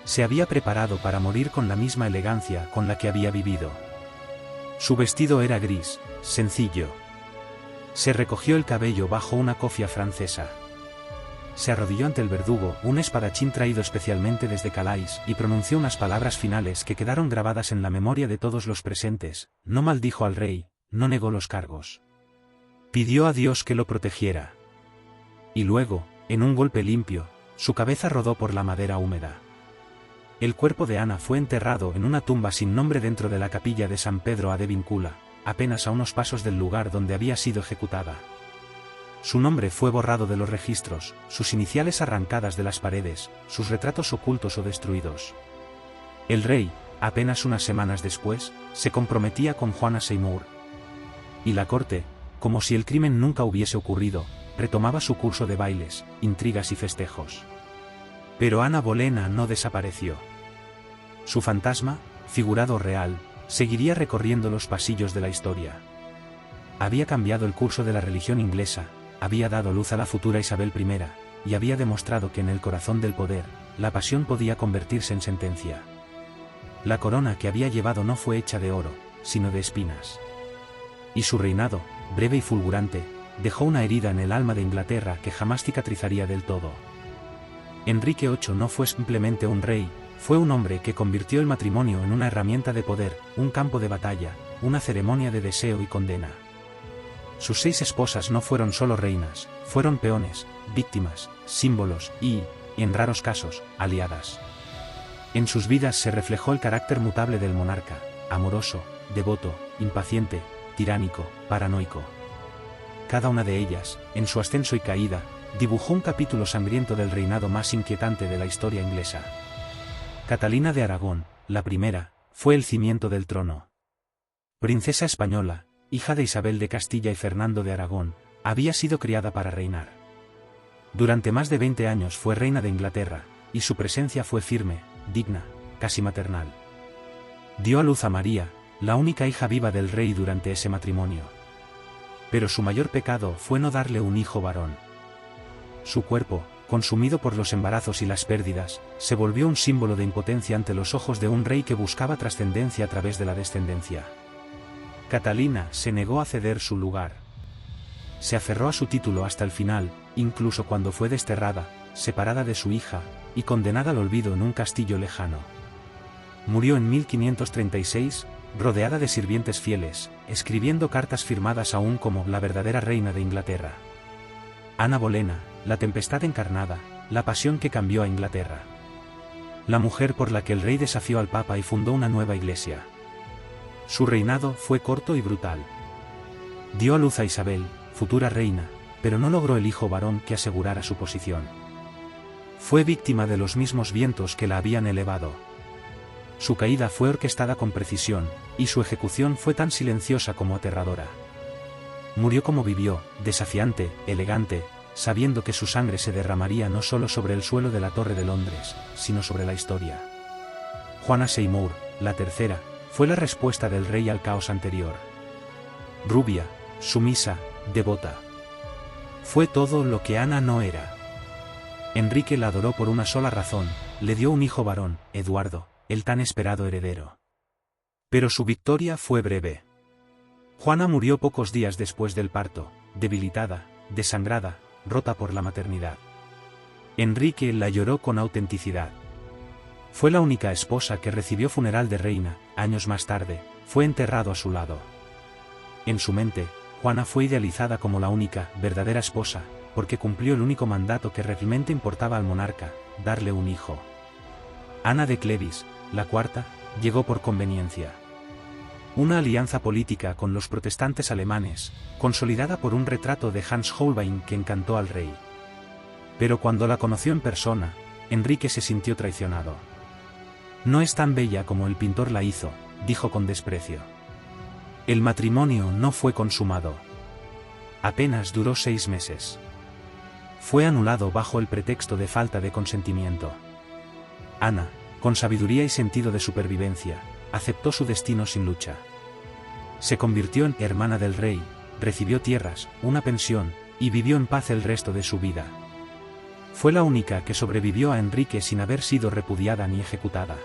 Se había preparado para morir con la misma elegancia con la que había vivido. Su vestido era gris, sencillo. Se recogió el cabello bajo una cofia francesa. Se arrodilló ante el verdugo, un espadachín traído especialmente desde Calais, y pronunció unas palabras finales que quedaron grabadas en la memoria de todos los presentes. No maldijo al rey, no negó los cargos. Pidió a Dios que lo protegiera. Y luego, en un golpe limpio, su cabeza rodó por la madera húmeda. El cuerpo de Ana fue enterrado en una tumba sin nombre dentro de la capilla de San Pedro de Vincula, apenas a unos pasos del lugar donde había sido ejecutada. Su nombre fue borrado de los registros, sus iniciales arrancadas de las paredes, sus retratos ocultos o destruidos. El rey, apenas unas semanas después, se comprometía con Juana Seymour. Y la corte, como si el crimen nunca hubiese ocurrido, retomaba su curso de bailes, intrigas y festejos. Pero Ana Bolena no desapareció. Su fantasma, figurado real, seguiría recorriendo los pasillos de la historia. Había cambiado el curso de la religión inglesa, había dado luz a la futura Isabel I, y había demostrado que en el corazón del poder, la pasión podía convertirse en sentencia. La corona que había llevado no fue hecha de oro, sino de espinas. Y su reinado, breve y fulgurante, dejó una herida en el alma de Inglaterra que jamás cicatrizaría del todo. Enrique VIII no fue simplemente un rey, fue un hombre que convirtió el matrimonio en una herramienta de poder, un campo de batalla, una ceremonia de deseo y condena. Sus 6 esposas no fueron solo reinas, fueron peones, víctimas, símbolos y, en raros casos, aliadas. En sus vidas se reflejó el carácter mutable del monarca, amoroso, devoto, impaciente, tiránico, paranoico. Cada una de ellas, en su ascenso y caída, dibujó un capítulo sangriento del reinado más inquietante de la historia inglesa. Catalina de Aragón, la primera, fue el cimiento del trono. Princesa española, hija de Isabel de Castilla y Fernando de Aragón, había sido criada para reinar. Durante más de 20 años fue reina de Inglaterra, y su presencia fue firme, digna, casi maternal. Dio a luz a María, la única hija viva del rey durante ese matrimonio. Pero su mayor pecado fue no darle un hijo varón. Su cuerpo, consumido por los embarazos y las pérdidas, se volvió un símbolo de impotencia ante los ojos de un rey que buscaba trascendencia a través de la descendencia. Catalina se negó a ceder su lugar. Se aferró a su título hasta el final, incluso cuando fue desterrada, separada de su hija, y condenada al olvido en un castillo lejano. Murió en 1536, rodeada de sirvientes fieles, escribiendo cartas firmadas aún como la verdadera reina de Inglaterra. Ana Bolena, la tempestad encarnada, la pasión que cambió a Inglaterra. La mujer por la que el rey desafió al Papa y fundó una nueva iglesia. Su reinado fue corto y brutal. Dio a luz a Isabel, futura reina, pero no logró el hijo varón que asegurara su posición. Fue víctima de los mismos vientos que la habían elevado. Su caída fue orquestada con precisión, y su ejecución fue tan silenciosa como aterradora. Murió como vivió, desafiante, elegante, sabiendo que su sangre se derramaría no solo sobre el suelo de la Torre de Londres, sino sobre la historia. Juana Seymour, la tercera, fue la respuesta del rey al caos anterior. Rubia, sumisa, devota. Fue todo lo que Ana no era. Enrique la adoró por una sola razón, le dio un hijo varón, Eduardo, el tan esperado heredero. Pero su victoria fue breve. Juana murió pocos días después del parto, debilitada, desangrada, rota por la maternidad. Enrique la lloró con autenticidad. Fue la única esposa que recibió funeral de reina. Años más tarde, fue enterrado a su lado. En su mente, Juana fue idealizada como la única, verdadera esposa, porque cumplió el único mandato que realmente importaba al monarca, darle un hijo. Ana de Clevis, la cuarta, llegó por conveniencia. Una alianza política con los protestantes alemanes, consolidada por un retrato de Hans Holbein que encantó al rey. Pero cuando la conoció en persona, Enrique se sintió traicionado. No es tan bella como el pintor la hizo, dijo con desprecio. El matrimonio no fue consumado. Apenas duró 6 meses. Fue anulado bajo el pretexto de falta de consentimiento. Ana, con sabiduría y sentido de supervivencia, aceptó su destino sin lucha. Se convirtió en hermana del rey, recibió tierras, una pensión, y vivió en paz el resto de su vida. Fue la única que sobrevivió a Enrique sin haber sido repudiada ni ejecutada.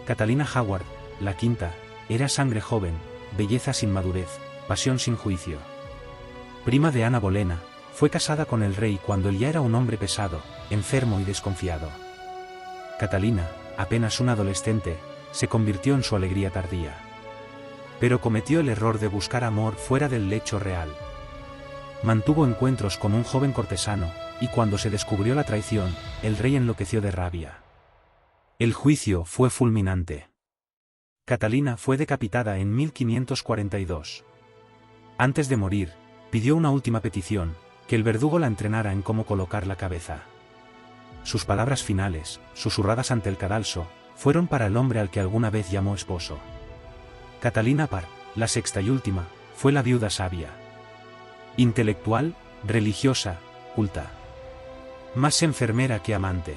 Catalina Howard, la quinta, era sangre joven, belleza sin madurez, pasión sin juicio. Prima de Ana Bolena, fue casada con el rey cuando él ya era un hombre pesado, enfermo y desconfiado. Catalina, apenas una adolescente, se convirtió en su alegría tardía. Pero cometió el error de buscar amor fuera del lecho real. Mantuvo encuentros con un joven cortesano, y cuando se descubrió la traición, el rey enloqueció de rabia. El juicio fue fulminante. Catalina fue decapitada en 1542. Antes de morir, pidió una última petición, que el verdugo la entrenara en cómo colocar la cabeza. Sus palabras finales, susurradas ante el cadalso, fueron para el hombre al que alguna vez llamó esposo. Catalina Parr, la sexta y última, fue la viuda sabia. Intelectual, religiosa, culta. Más enfermera que amante.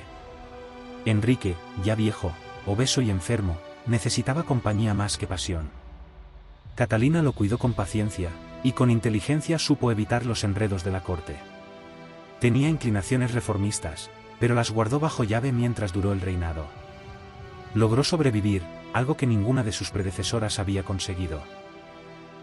Enrique, ya viejo, obeso y enfermo, necesitaba compañía más que pasión. Catalina lo cuidó con paciencia, y con inteligencia supo evitar los enredos de la corte. Tenía inclinaciones reformistas, pero las guardó bajo llave mientras duró el reinado. Logró sobrevivir, algo que ninguna de sus predecesoras había conseguido.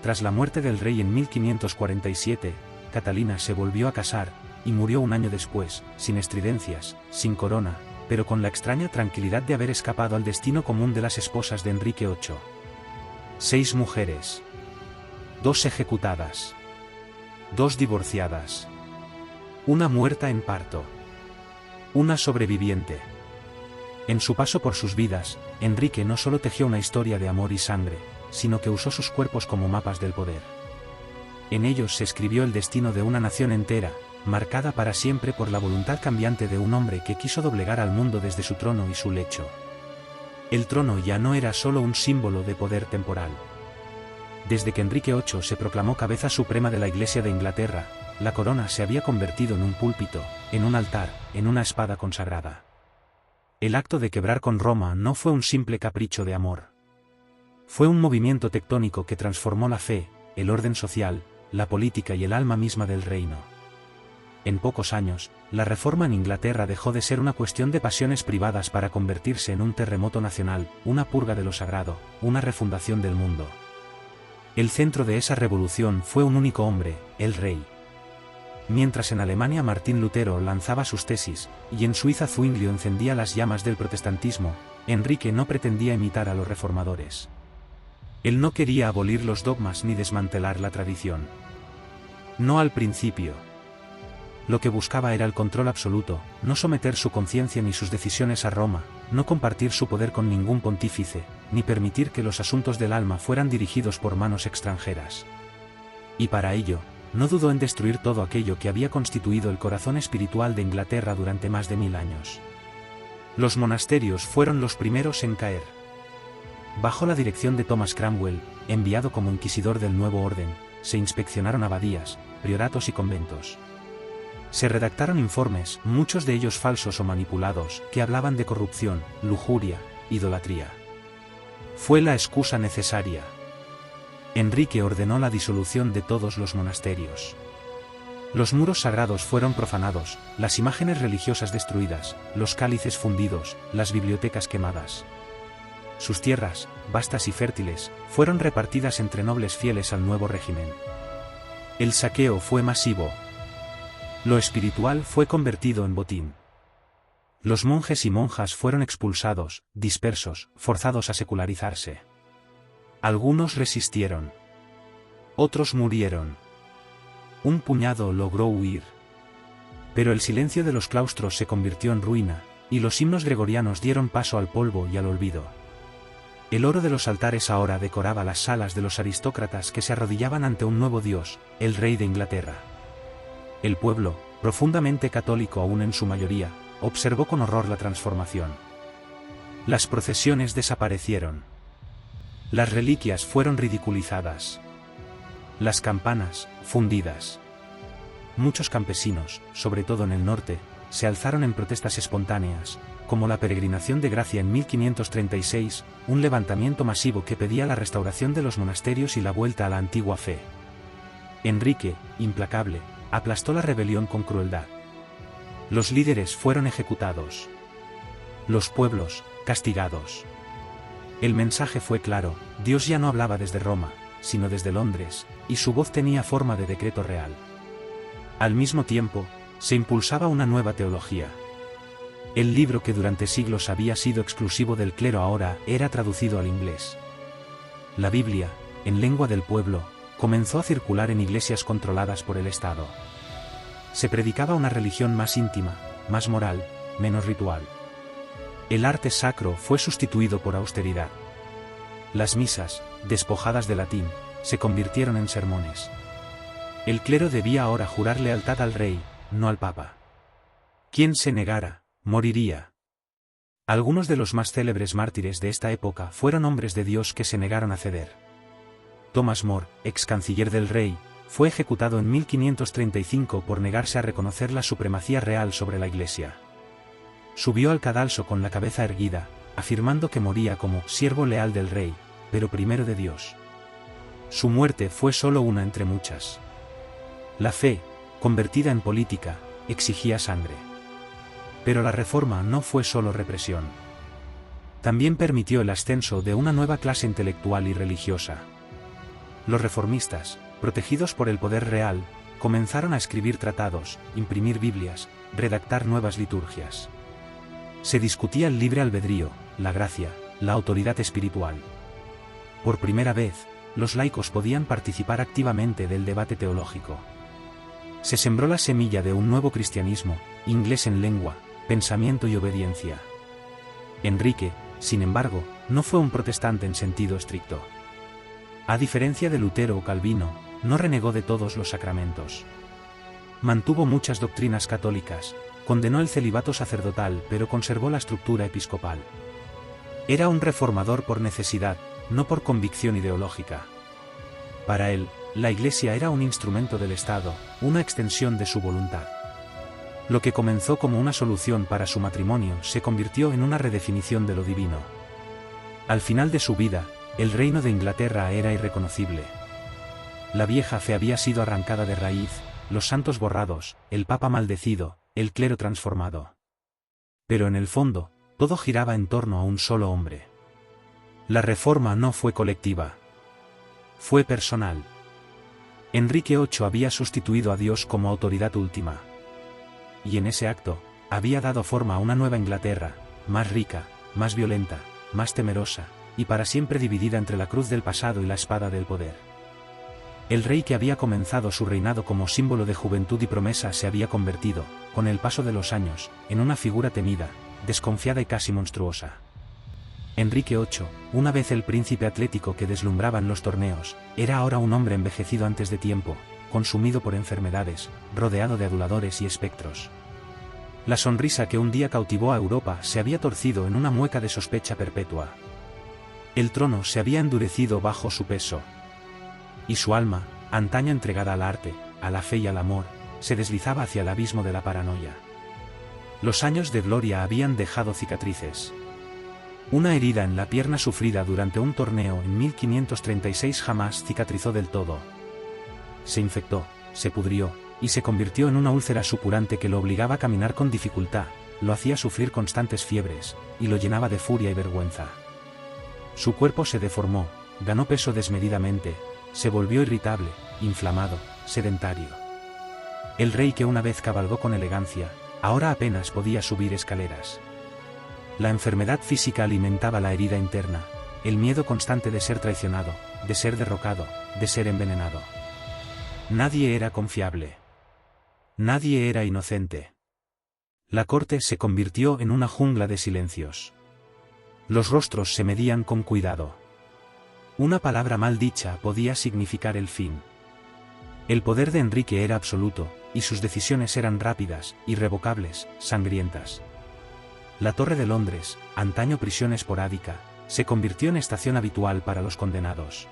Tras la muerte del rey en 1547, Catalina se volvió a casar, y murió un año después, sin estridencias, sin corona, pero con la extraña tranquilidad de haber escapado al destino común de las esposas de Enrique VIII. 6 mujeres. 2 ejecutadas. 2 divorciadas. 1 muerta en parto. 1 sobreviviente. En su paso por sus vidas, Enrique no solo tejió una historia de amor y sangre, sino que usó sus cuerpos como mapas del poder. En ellos se escribió el destino de una nación entera, marcada para siempre por la voluntad cambiante de un hombre que quiso doblegar al mundo desde su trono y su lecho. El trono ya no era solo un símbolo de poder temporal. Desde que Enrique VIII se proclamó cabeza suprema de la Iglesia de Inglaterra, la corona se había convertido en un púlpito, en un altar, en una espada consagrada. El acto de quebrar con Roma no fue un simple capricho de amor. Fue un movimiento tectónico que transformó la fe, el orden social, la política y el alma misma del reino. En pocos años, la reforma en Inglaterra dejó de ser una cuestión de pasiones privadas para convertirse en un terremoto nacional, una purga de lo sagrado, una refundación del mundo. El centro de esa revolución fue un único hombre, el rey. Mientras en Alemania Martín Lutero lanzaba sus tesis, y en Suiza Zwinglio encendía las llamas del protestantismo, Enrique no pretendía imitar a los reformadores. Él no quería abolir los dogmas ni desmantelar la tradición. No al principio. Lo que buscaba era el control absoluto, no someter su conciencia ni sus decisiones a Roma, no compartir su poder con ningún pontífice, ni permitir que los asuntos del alma fueran dirigidos por manos extranjeras. Y para ello, no dudó en destruir todo aquello que había constituido el corazón espiritual de Inglaterra durante más de 1000 años. Los monasterios fueron los primeros en caer. Bajo la dirección de Thomas Cromwell, enviado como inquisidor del nuevo orden, se inspeccionaron abadías, prioratos y conventos. Se redactaron informes, muchos de ellos falsos o manipulados, que hablaban de corrupción, lujuria, idolatría. Fue la excusa necesaria. Enrique ordenó la disolución de todos los monasterios. Los muros sagrados fueron profanados, las imágenes religiosas destruidas, los cálices fundidos, las bibliotecas quemadas. Sus tierras, vastas y fértiles, fueron repartidas entre nobles fieles al nuevo régimen. El saqueo fue masivo, Lo espiritual fue convertido en botín. Los monjes y monjas fueron expulsados, dispersos, forzados a secularizarse. Algunos resistieron. Otros murieron. Un puñado logró huir. Pero el silencio de los claustros se convirtió en ruina, y los himnos gregorianos dieron paso al polvo y al olvido. El oro de los altares ahora decoraba las salas de los aristócratas que se arrodillaban ante un nuevo dios, el rey de Inglaterra. El pueblo, profundamente católico aún en su mayoría, observó con horror la transformación. Las procesiones desaparecieron. Las reliquias fueron ridiculizadas. Las campanas, fundidas. Muchos campesinos, sobre todo en el norte, se alzaron en protestas espontáneas, como la Peregrinación de Gracia en 1536, un levantamiento masivo que pedía la restauración de los monasterios y la vuelta a la antigua fe. Enrique, implacable, aplastó la rebelión con crueldad. Los líderes fueron ejecutados. Los pueblos, castigados. El mensaje fue claro: Dios ya no hablaba desde Roma, sino desde Londres, y su voz tenía forma de decreto real. Al mismo tiempo, se impulsaba una nueva teología. El libro que durante siglos había sido exclusivo del clero ahora era traducido al inglés. La Biblia, en lengua del pueblo, comenzó a circular en iglesias controladas por el Estado. Se predicaba una religión más íntima, más moral, menos ritual. El arte sacro fue sustituido por austeridad. Las misas, despojadas de latín, se convirtieron en sermones. El clero debía ahora jurar lealtad al rey, no al papa. Quien se negara, moriría. Algunos de los más célebres mártires de esta época fueron hombres de Dios que se negaron a ceder. Thomas More, ex canciller del rey, fue ejecutado en 1535 por negarse a reconocer la supremacía real sobre la Iglesia. Subió al cadalso con la cabeza erguida, afirmando que moría como siervo leal del rey, pero primero de Dios. Su muerte fue solo una entre muchas. La fe, convertida en política, exigía sangre. Pero la reforma no fue solo represión. También permitió el ascenso de una nueva clase intelectual y religiosa. Los reformistas, protegidos por el poder real, comenzaron a escribir tratados, imprimir Biblias, redactar nuevas liturgias. Se discutía el libre albedrío, la gracia, la autoridad espiritual. Por primera vez, los laicos podían participar activamente del debate teológico. Se sembró la semilla de un nuevo cristianismo, inglés en lengua, pensamiento y obediencia. Enrique, sin embargo, no fue un protestante en sentido estricto. A diferencia de Lutero o Calvino, no renegó de todos los sacramentos. Mantuvo muchas doctrinas católicas, condenó el celibato sacerdotal pero conservó la estructura episcopal. Era un reformador por necesidad, no por convicción ideológica. Para él, la Iglesia era un instrumento del Estado, una extensión de su voluntad. Lo que comenzó como una solución para su matrimonio se convirtió en una redefinición de lo divino. Al final de su vida, el reino de Inglaterra era irreconocible. La vieja fe había sido arrancada de raíz, los santos borrados, el papa maldecido, el clero transformado. Pero en el fondo, todo giraba en torno a un solo hombre. La reforma no fue colectiva. Fue personal. Enrique VIII había sustituido a Dios como autoridad última. Y en ese acto, había dado forma a una nueva Inglaterra, más rica, más violenta, más temerosa, y para siempre dividida entre la cruz del pasado y la espada del poder. El rey que había comenzado su reinado como símbolo de juventud y promesa se había convertido, con el paso de los años, en una figura temida, desconfiada y casi monstruosa. Enrique VIII, una vez el príncipe atlético que deslumbraba en los torneos, era ahora un hombre envejecido antes de tiempo, consumido por enfermedades, rodeado de aduladores y espectros. La sonrisa que un día cautivó a Europa se había torcido en una mueca de sospecha perpetua. El trono se había endurecido bajo su peso. Y su alma, antaño entregada al arte, a la fe y al amor, se deslizaba hacia el abismo de la paranoia. Los años de gloria habían dejado cicatrices. Una herida en la pierna sufrida durante un torneo en 1536 jamás cicatrizó del todo. Se infectó, se pudrió, y se convirtió en una úlcera supurante que lo obligaba a caminar con dificultad, lo hacía sufrir constantes fiebres, y lo llenaba de furia y vergüenza. Su cuerpo se deformó, ganó peso desmedidamente, se volvió irritable, inflamado, sedentario. El rey que una vez cabalgó con elegancia, ahora apenas podía subir escaleras. La enfermedad física alimentaba la herida interna, el miedo constante de ser traicionado, de ser derrocado, de ser envenenado. Nadie era confiable. Nadie era inocente. La corte se convirtió en una jungla de silencios. Los rostros se medían con cuidado. Una palabra mal dicha podía significar el fin. El poder de Enrique era absoluto, y sus decisiones eran rápidas, irrevocables, sangrientas. La Torre de Londres, antaño prisión esporádica, se convirtió en estación habitual para los condenados.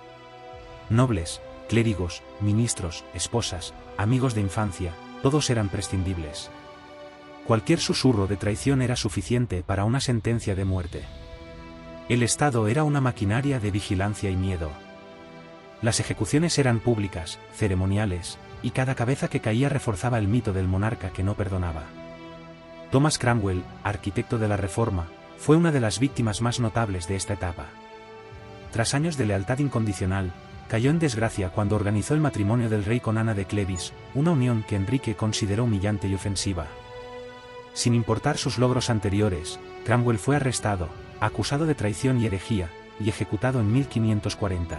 Nobles, clérigos, ministros, esposas, amigos de infancia, todos eran prescindibles. Cualquier susurro de traición era suficiente para una sentencia de muerte. El Estado era una maquinaria de vigilancia y miedo. Las ejecuciones eran públicas, ceremoniales, y cada cabeza que caía reforzaba el mito del monarca que no perdonaba. Thomas Cromwell, arquitecto de la Reforma, fue una de las víctimas más notables de esta etapa. Tras años de lealtad incondicional, cayó en desgracia cuando organizó el matrimonio del rey con Ana de Clevis, una unión que Enrique consideró humillante y ofensiva. Sin importar sus logros anteriores, Cromwell fue arrestado, acusado de traición y herejía, y ejecutado en 1540.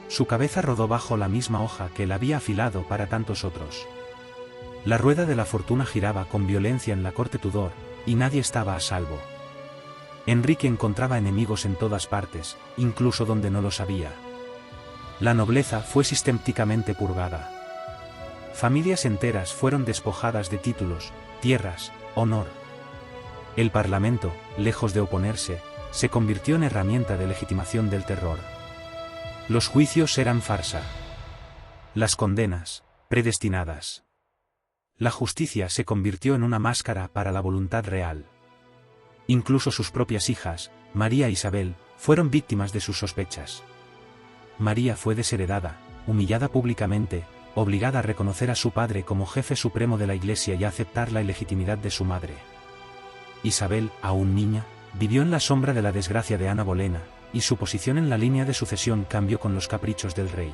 Su cabeza rodó bajo la misma hoja que él había afilado para tantos otros. La rueda de la fortuna giraba con violencia en la corte Tudor, y nadie estaba a salvo. Enrique encontraba enemigos en todas partes, incluso donde no lo sabía. La nobleza fue sistemáticamente purgada. Familias enteras fueron despojadas de títulos, tierras, honor. El Parlamento, lejos de oponerse, se convirtió en herramienta de legitimación del terror. Los juicios eran farsa. Las condenas, predestinadas. La justicia se convirtió en una máscara para la voluntad real. Incluso sus propias hijas, María e Isabel, fueron víctimas de sus sospechas. María fue desheredada, humillada públicamente, obligada a reconocer a su padre como jefe supremo de la Iglesia y a aceptar la ilegitimidad de su madre. Isabel, aún niña, vivió en la sombra de la desgracia de Ana Bolena, y su posición en la línea de sucesión cambió con los caprichos del rey.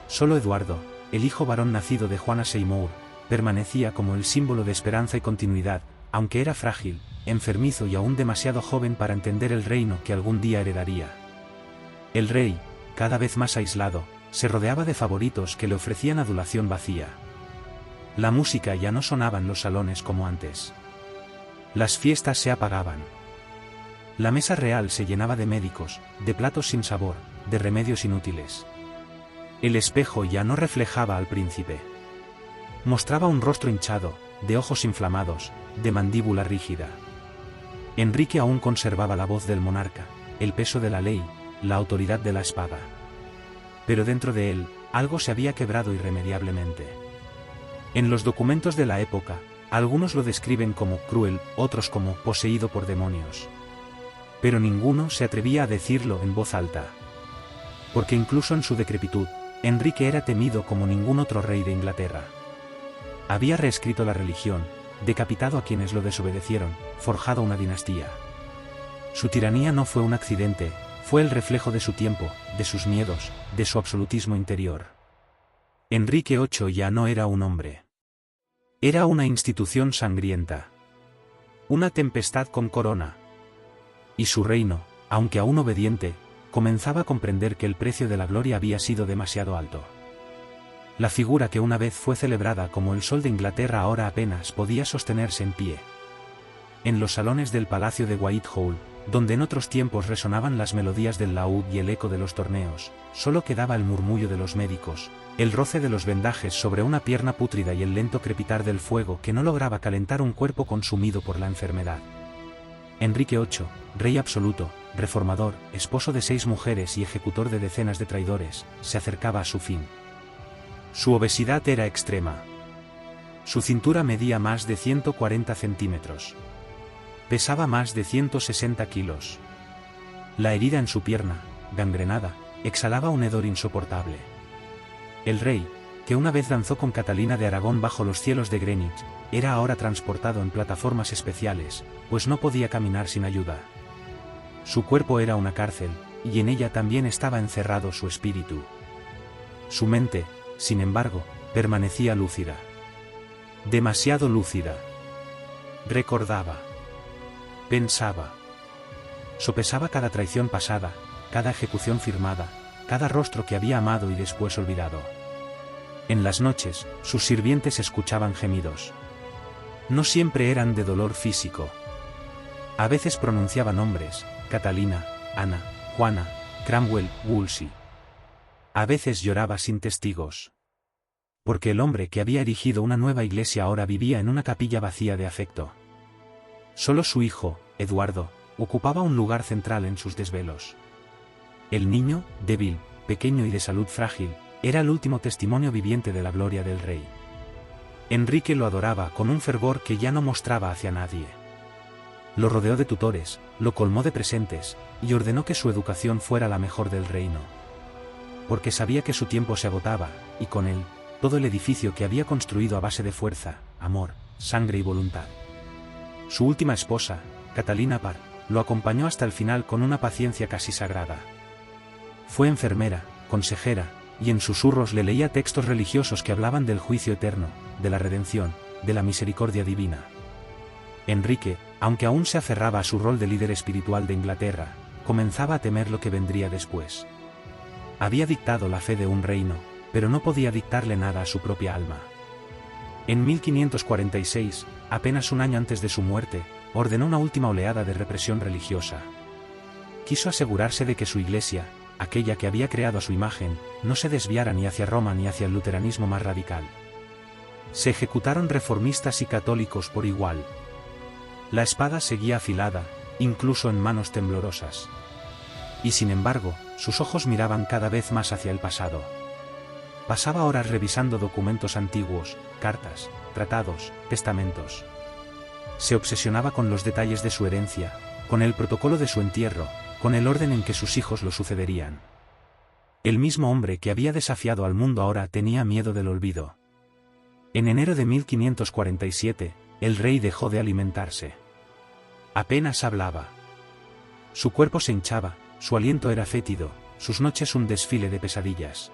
Solo Eduardo, el hijo varón nacido de Juana Seymour, permanecía como el símbolo de esperanza y continuidad, aunque era frágil, enfermizo y aún demasiado joven para entender el reino que algún día heredaría. El rey, cada vez más aislado, se rodeaba de favoritos que le ofrecían adulación vacía. La música ya no sonaba en los salones como antes. Las fiestas se apagaban. La mesa real se llenaba de médicos, de platos sin sabor, de remedios inútiles. El espejo ya no reflejaba al príncipe. Mostraba un rostro hinchado, de ojos inflamados, de mandíbula rígida. Enrique aún conservaba la voz del monarca, el peso de la ley, la autoridad de la espada. Pero dentro de él, algo se había quebrado irremediablemente. En los documentos de la época, algunos lo describen como cruel, otros como poseído por demonios. Pero ninguno se atrevía a decirlo en voz alta. Porque incluso en su decrepitud, Enrique era temido como ningún otro rey de Inglaterra. Había reescrito la religión, decapitado a quienes lo desobedecieron, forjado una dinastía. Su tiranía no fue un accidente, fue el reflejo de su tiempo, de sus miedos, de su absolutismo interior. Enrique VIII ya no era un hombre. Era una institución sangrienta. Una tempestad con corona. Y su reino, aunque aún obediente, comenzaba a comprender que el precio de la gloria había sido demasiado alto. La figura que una vez fue celebrada como el sol de Inglaterra ahora apenas podía sostenerse en pie. En los salones del Palacio de Whitehall, donde en otros tiempos resonaban las melodías del laúd y el eco de los torneos, solo quedaba el murmullo de los médicos, el roce de los vendajes sobre una pierna pútrida y el lento crepitar del fuego que no lograba calentar un cuerpo consumido por la enfermedad. Enrique VIII, rey absoluto, reformador, esposo de 6 mujeres y ejecutor de decenas de traidores, se acercaba a su fin. Su obesidad era extrema. Su cintura medía más de 140 centímetros. Pesaba más de 160 kilos. La herida en su pierna, gangrenada, exhalaba un hedor insoportable. El rey, que una vez danzó con Catalina de Aragón bajo los cielos de Greenwich, era ahora transportado en plataformas especiales, pues no podía caminar sin ayuda. Su cuerpo era una cárcel, y en ella también estaba encerrado su espíritu. Su mente, sin embargo, permanecía lúcida. Demasiado lúcida. Recordaba. Pensaba. Sopesaba cada traición pasada, cada ejecución firmada, cada rostro que había amado y después olvidado. En las noches, sus sirvientes escuchaban gemidos. No siempre eran de dolor físico. A veces pronunciaba nombres: Catalina, Ana, Juana, Cromwell, Wolsey. A veces lloraba sin testigos. Porque el hombre que había erigido una nueva iglesia ahora vivía en una capilla vacía de afecto. Solo su hijo, Eduardo, ocupaba un lugar central en sus desvelos. El niño, débil, pequeño y de salud frágil, era el último testimonio viviente de la gloria del rey. Enrique lo adoraba con un fervor que ya no mostraba hacia nadie. Lo rodeó de tutores, lo colmó de presentes, y ordenó que su educación fuera la mejor del reino. Porque sabía que su tiempo se agotaba, y con él, todo el edificio que había construido a base de fuerza, amor, sangre y voluntad. Su última esposa, Catalina Parr, lo acompañó hasta el final con una paciencia casi sagrada. Fue enfermera, consejera, y en susurros le leía textos religiosos que hablaban del juicio eterno, de la redención, de la misericordia divina. Enrique, aunque aún se aferraba a su rol de líder espiritual de Inglaterra, comenzaba a temer lo que vendría después. Había dictado la fe de un reino, pero no podía dictarle nada a su propia alma. En 1546, apenas un año antes de su muerte, ordenó una última oleada de represión religiosa. Quiso asegurarse de que su iglesia, aquella que había creado a su imagen, no se desviara ni hacia Roma ni hacia el luteranismo más radical. Se ejecutaron reformistas y católicos por igual. La espada seguía afilada, incluso en manos temblorosas. Y sin embargo, sus ojos miraban cada vez más hacia el pasado. Pasaba horas revisando documentos antiguos, cartas, tratados, testamentos. Se obsesionaba con los detalles de su herencia, con el protocolo de su entierro, con el orden en que sus hijos lo sucederían. El mismo hombre que había desafiado al mundo ahora tenía miedo del olvido. En enero de 1547, el rey dejó de alimentarse. Apenas hablaba. Su cuerpo se hinchaba, su aliento era fétido, sus noches un desfile de pesadillas.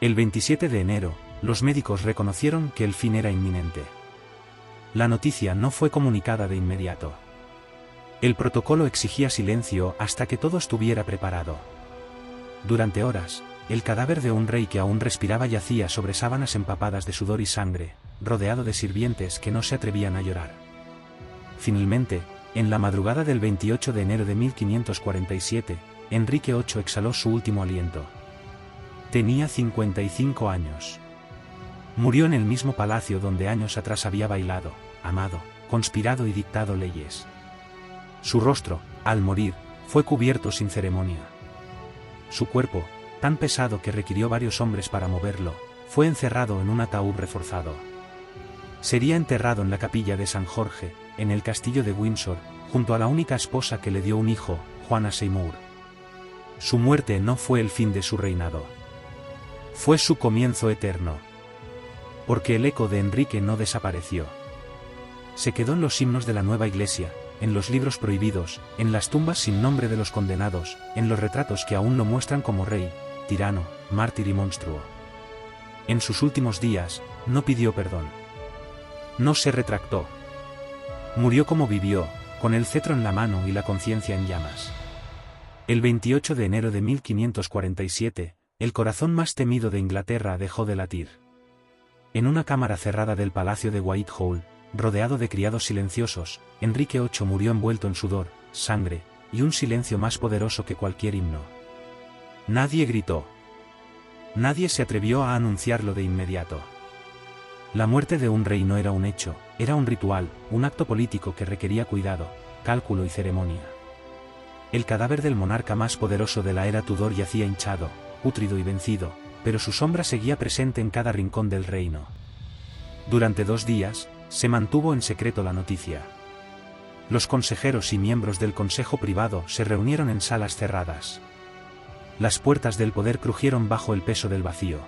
El 27 de enero, los médicos reconocieron que el fin era inminente. La noticia no fue comunicada de inmediato. El protocolo exigía silencio hasta que todo estuviera preparado. Durante horas, el cadáver de un rey que aún respiraba yacía sobre sábanas empapadas de sudor y sangre, rodeado de sirvientes que no se atrevían a llorar. Finalmente, en la madrugada del 28 de enero de 1547, Enrique VIII exhaló su último aliento. Tenía 55 años. Murió en el mismo palacio donde años atrás había bailado, amado, conspirado y dictado leyes. Su rostro, al morir, fue cubierto sin ceremonia. Su cuerpo, tan pesado que requirió varios hombres para moverlo, fue encerrado en un ataúd reforzado. Sería enterrado en la capilla de San Jorge, en el castillo de Windsor, junto a la única esposa que le dio un hijo, Juana Seymour. Su muerte no fue el fin de su reinado. Fue su comienzo eterno. Porque el eco de Enrique no desapareció. Se quedó en los himnos de la nueva iglesia, en los libros prohibidos, en las tumbas sin nombre de los condenados, en los retratos que aún lo muestran como rey, tirano, mártir y monstruo. En sus últimos días, no pidió perdón. No se retractó. Murió como vivió, con el cetro en la mano y la conciencia en llamas. El 28 de enero de 1547, el corazón más temido de Inglaterra dejó de latir. En una cámara cerrada del palacio de Whitehall, rodeado de criados silenciosos, Enrique VIII murió envuelto en sudor, sangre, y un silencio más poderoso que cualquier himno. Nadie gritó. Nadie se atrevió a anunciarlo de inmediato. La muerte de un rey no era un hecho, era un ritual, un acto político que requería cuidado, cálculo y ceremonia. El cadáver del monarca más poderoso de la era Tudor yacía hinchado, pútrido y vencido, pero su sombra seguía presente en cada rincón del reino. Durante 2 días, se mantuvo en secreto la noticia. Los consejeros y miembros del consejo privado se reunieron en salas cerradas. Las puertas del poder crujieron bajo el peso del vacío.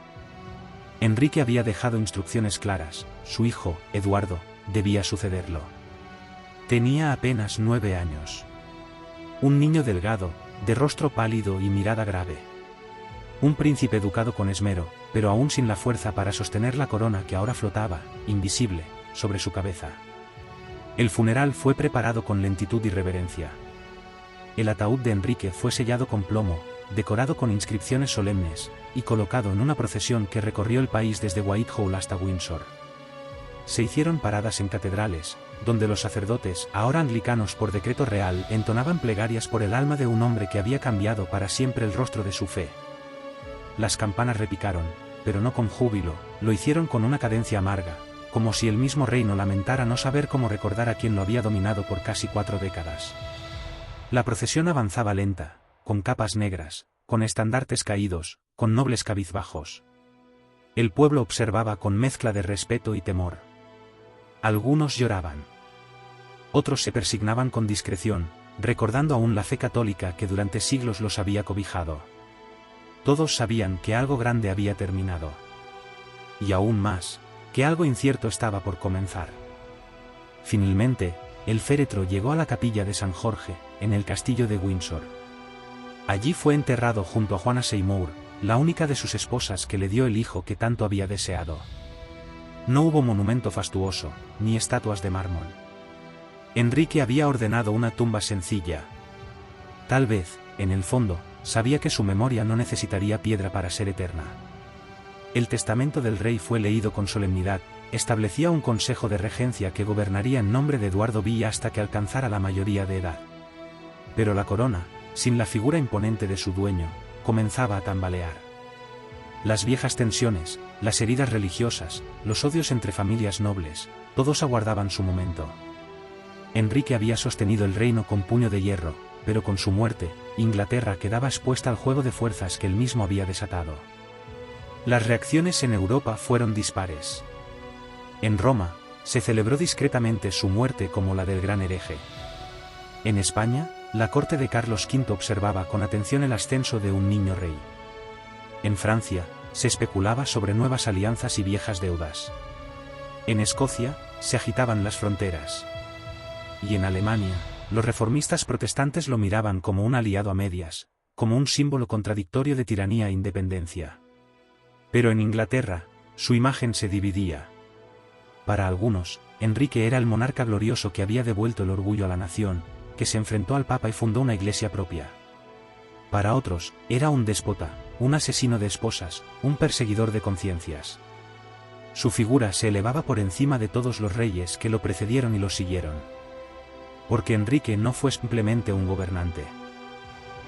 Enrique había dejado instrucciones claras, su hijo, Eduardo, debía sucederlo. Tenía apenas 9 años. Un niño delgado, de rostro pálido y mirada grave. Un príncipe educado con esmero, pero aún sin la fuerza para sostener la corona que ahora flotaba, invisible, sobre su cabeza. El funeral fue preparado con lentitud y reverencia. El ataúd de Enrique fue sellado con plomo, decorado con inscripciones solemnes, y colocado en una procesión que recorrió el país desde Whitehall hasta Windsor. Se hicieron paradas en catedrales, donde los sacerdotes, ahora anglicanos por decreto real, entonaban plegarias por el alma de un hombre que había cambiado para siempre el rostro de su fe. Las campanas repicaron, pero no con júbilo, lo hicieron con una cadencia amarga, como si el mismo reino lamentara no saber cómo recordar a quien lo había dominado por casi 4 décadas. La procesión avanzaba lenta, con capas negras, con estandartes caídos, con nobles cabizbajos. El pueblo observaba con mezcla de respeto y temor. Algunos lloraban. Otros se persignaban con discreción, recordando aún la fe católica que durante siglos los había cobijado. Todos sabían que algo grande había terminado. Y aún más, que algo incierto estaba por comenzar. Finalmente, el féretro llegó a la capilla de San Jorge, en el castillo de Windsor. Allí fue enterrado junto a Juana Seymour, la única de sus esposas que le dio el hijo que tanto había deseado. No hubo monumento fastuoso, ni estatuas de mármol. Enrique había ordenado una tumba sencilla. Tal vez, en el fondo, sabía que su memoria no necesitaría piedra para ser eterna. El testamento del rey fue leído con solemnidad, establecía un consejo de regencia que gobernaría en nombre de Eduardo Villa hasta que alcanzara la mayoría de edad. Pero la corona, sin la figura imponente de su dueño, comenzaba a tambalear. Las viejas tensiones, las heridas religiosas, los odios entre familias nobles, todos aguardaban su momento. Enrique había sostenido el reino con puño de hierro, pero con su muerte, Inglaterra quedaba expuesta al juego de fuerzas que él mismo había desatado. Las reacciones en Europa fueron dispares. En Roma, se celebró discretamente su muerte como la del gran hereje. En España, la corte de Carlos V observaba con atención el ascenso de un niño rey. En Francia, se especulaba sobre nuevas alianzas y viejas deudas. En Escocia, se agitaban las fronteras. Y en Alemania, los reformistas protestantes lo miraban como un aliado a medias, como un símbolo contradictorio de tiranía e independencia. Pero en Inglaterra, su imagen se dividía. Para algunos, Enrique era el monarca glorioso que había devuelto el orgullo a la nación, que se enfrentó al Papa y fundó una iglesia propia. Para otros, era un déspota, un asesino de esposas, un perseguidor de conciencias. Su figura se elevaba por encima de todos los reyes que lo precedieron y lo siguieron. Porque Enrique no fue simplemente un gobernante.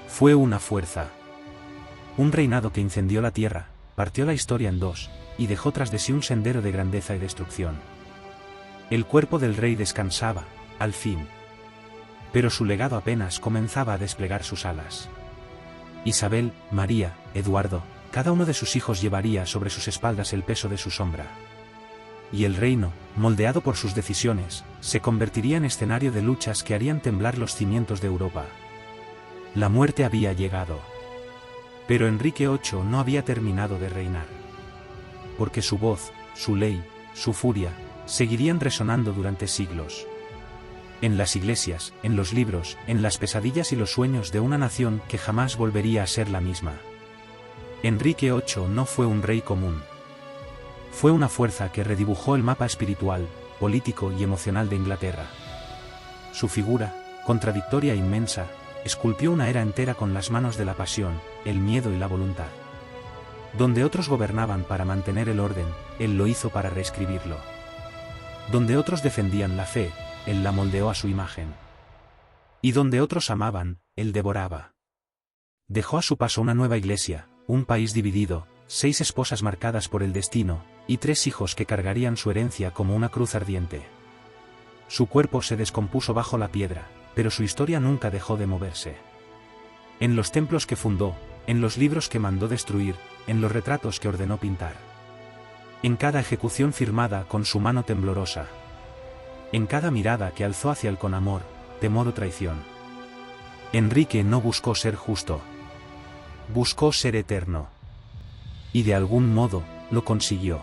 Fue una fuerza. Un reinado que incendió la tierra, partió la historia en dos, y dejó tras de sí un sendero de grandeza y destrucción. El cuerpo del rey descansaba, al fin. Pero su legado apenas comenzaba a desplegar sus alas. Isabel, María, Eduardo, cada uno de sus hijos llevaría sobre sus espaldas el peso de su sombra. Y el reino, moldeado por sus decisiones, se convertiría en escenario de luchas que harían temblar los cimientos de Europa. La muerte había llegado. Pero Enrique VIII no había terminado de reinar. Porque su voz, su ley, su furia, seguirían resonando durante siglos. En las iglesias, en los libros, en las pesadillas y los sueños de una nación que jamás volvería a ser la misma. Enrique VIII no fue un rey común. Fue una fuerza que redibujó el mapa espiritual, político y emocional de Inglaterra. Su figura, contradictoria e inmensa, esculpió una era entera con las manos de la pasión, el miedo y la voluntad. Donde otros gobernaban para mantener el orden, él lo hizo para reescribirlo. Donde otros defendían la fe, él la moldeó a su imagen. Y donde otros amaban, él devoraba. Dejó a su paso una nueva iglesia, un país dividido, 6 esposas marcadas por el destino, y 3 hijos que cargarían su herencia como una cruz ardiente. Su cuerpo se descompuso bajo la piedra, pero su historia nunca dejó de moverse. En los templos que fundó, en los libros que mandó destruir, en los retratos que ordenó pintar. En cada ejecución firmada con su mano temblorosa. En cada mirada que alzó hacia él con amor, temor o traición. Enrique no buscó ser justo. Buscó ser eterno. Y de algún modo, lo consiguió.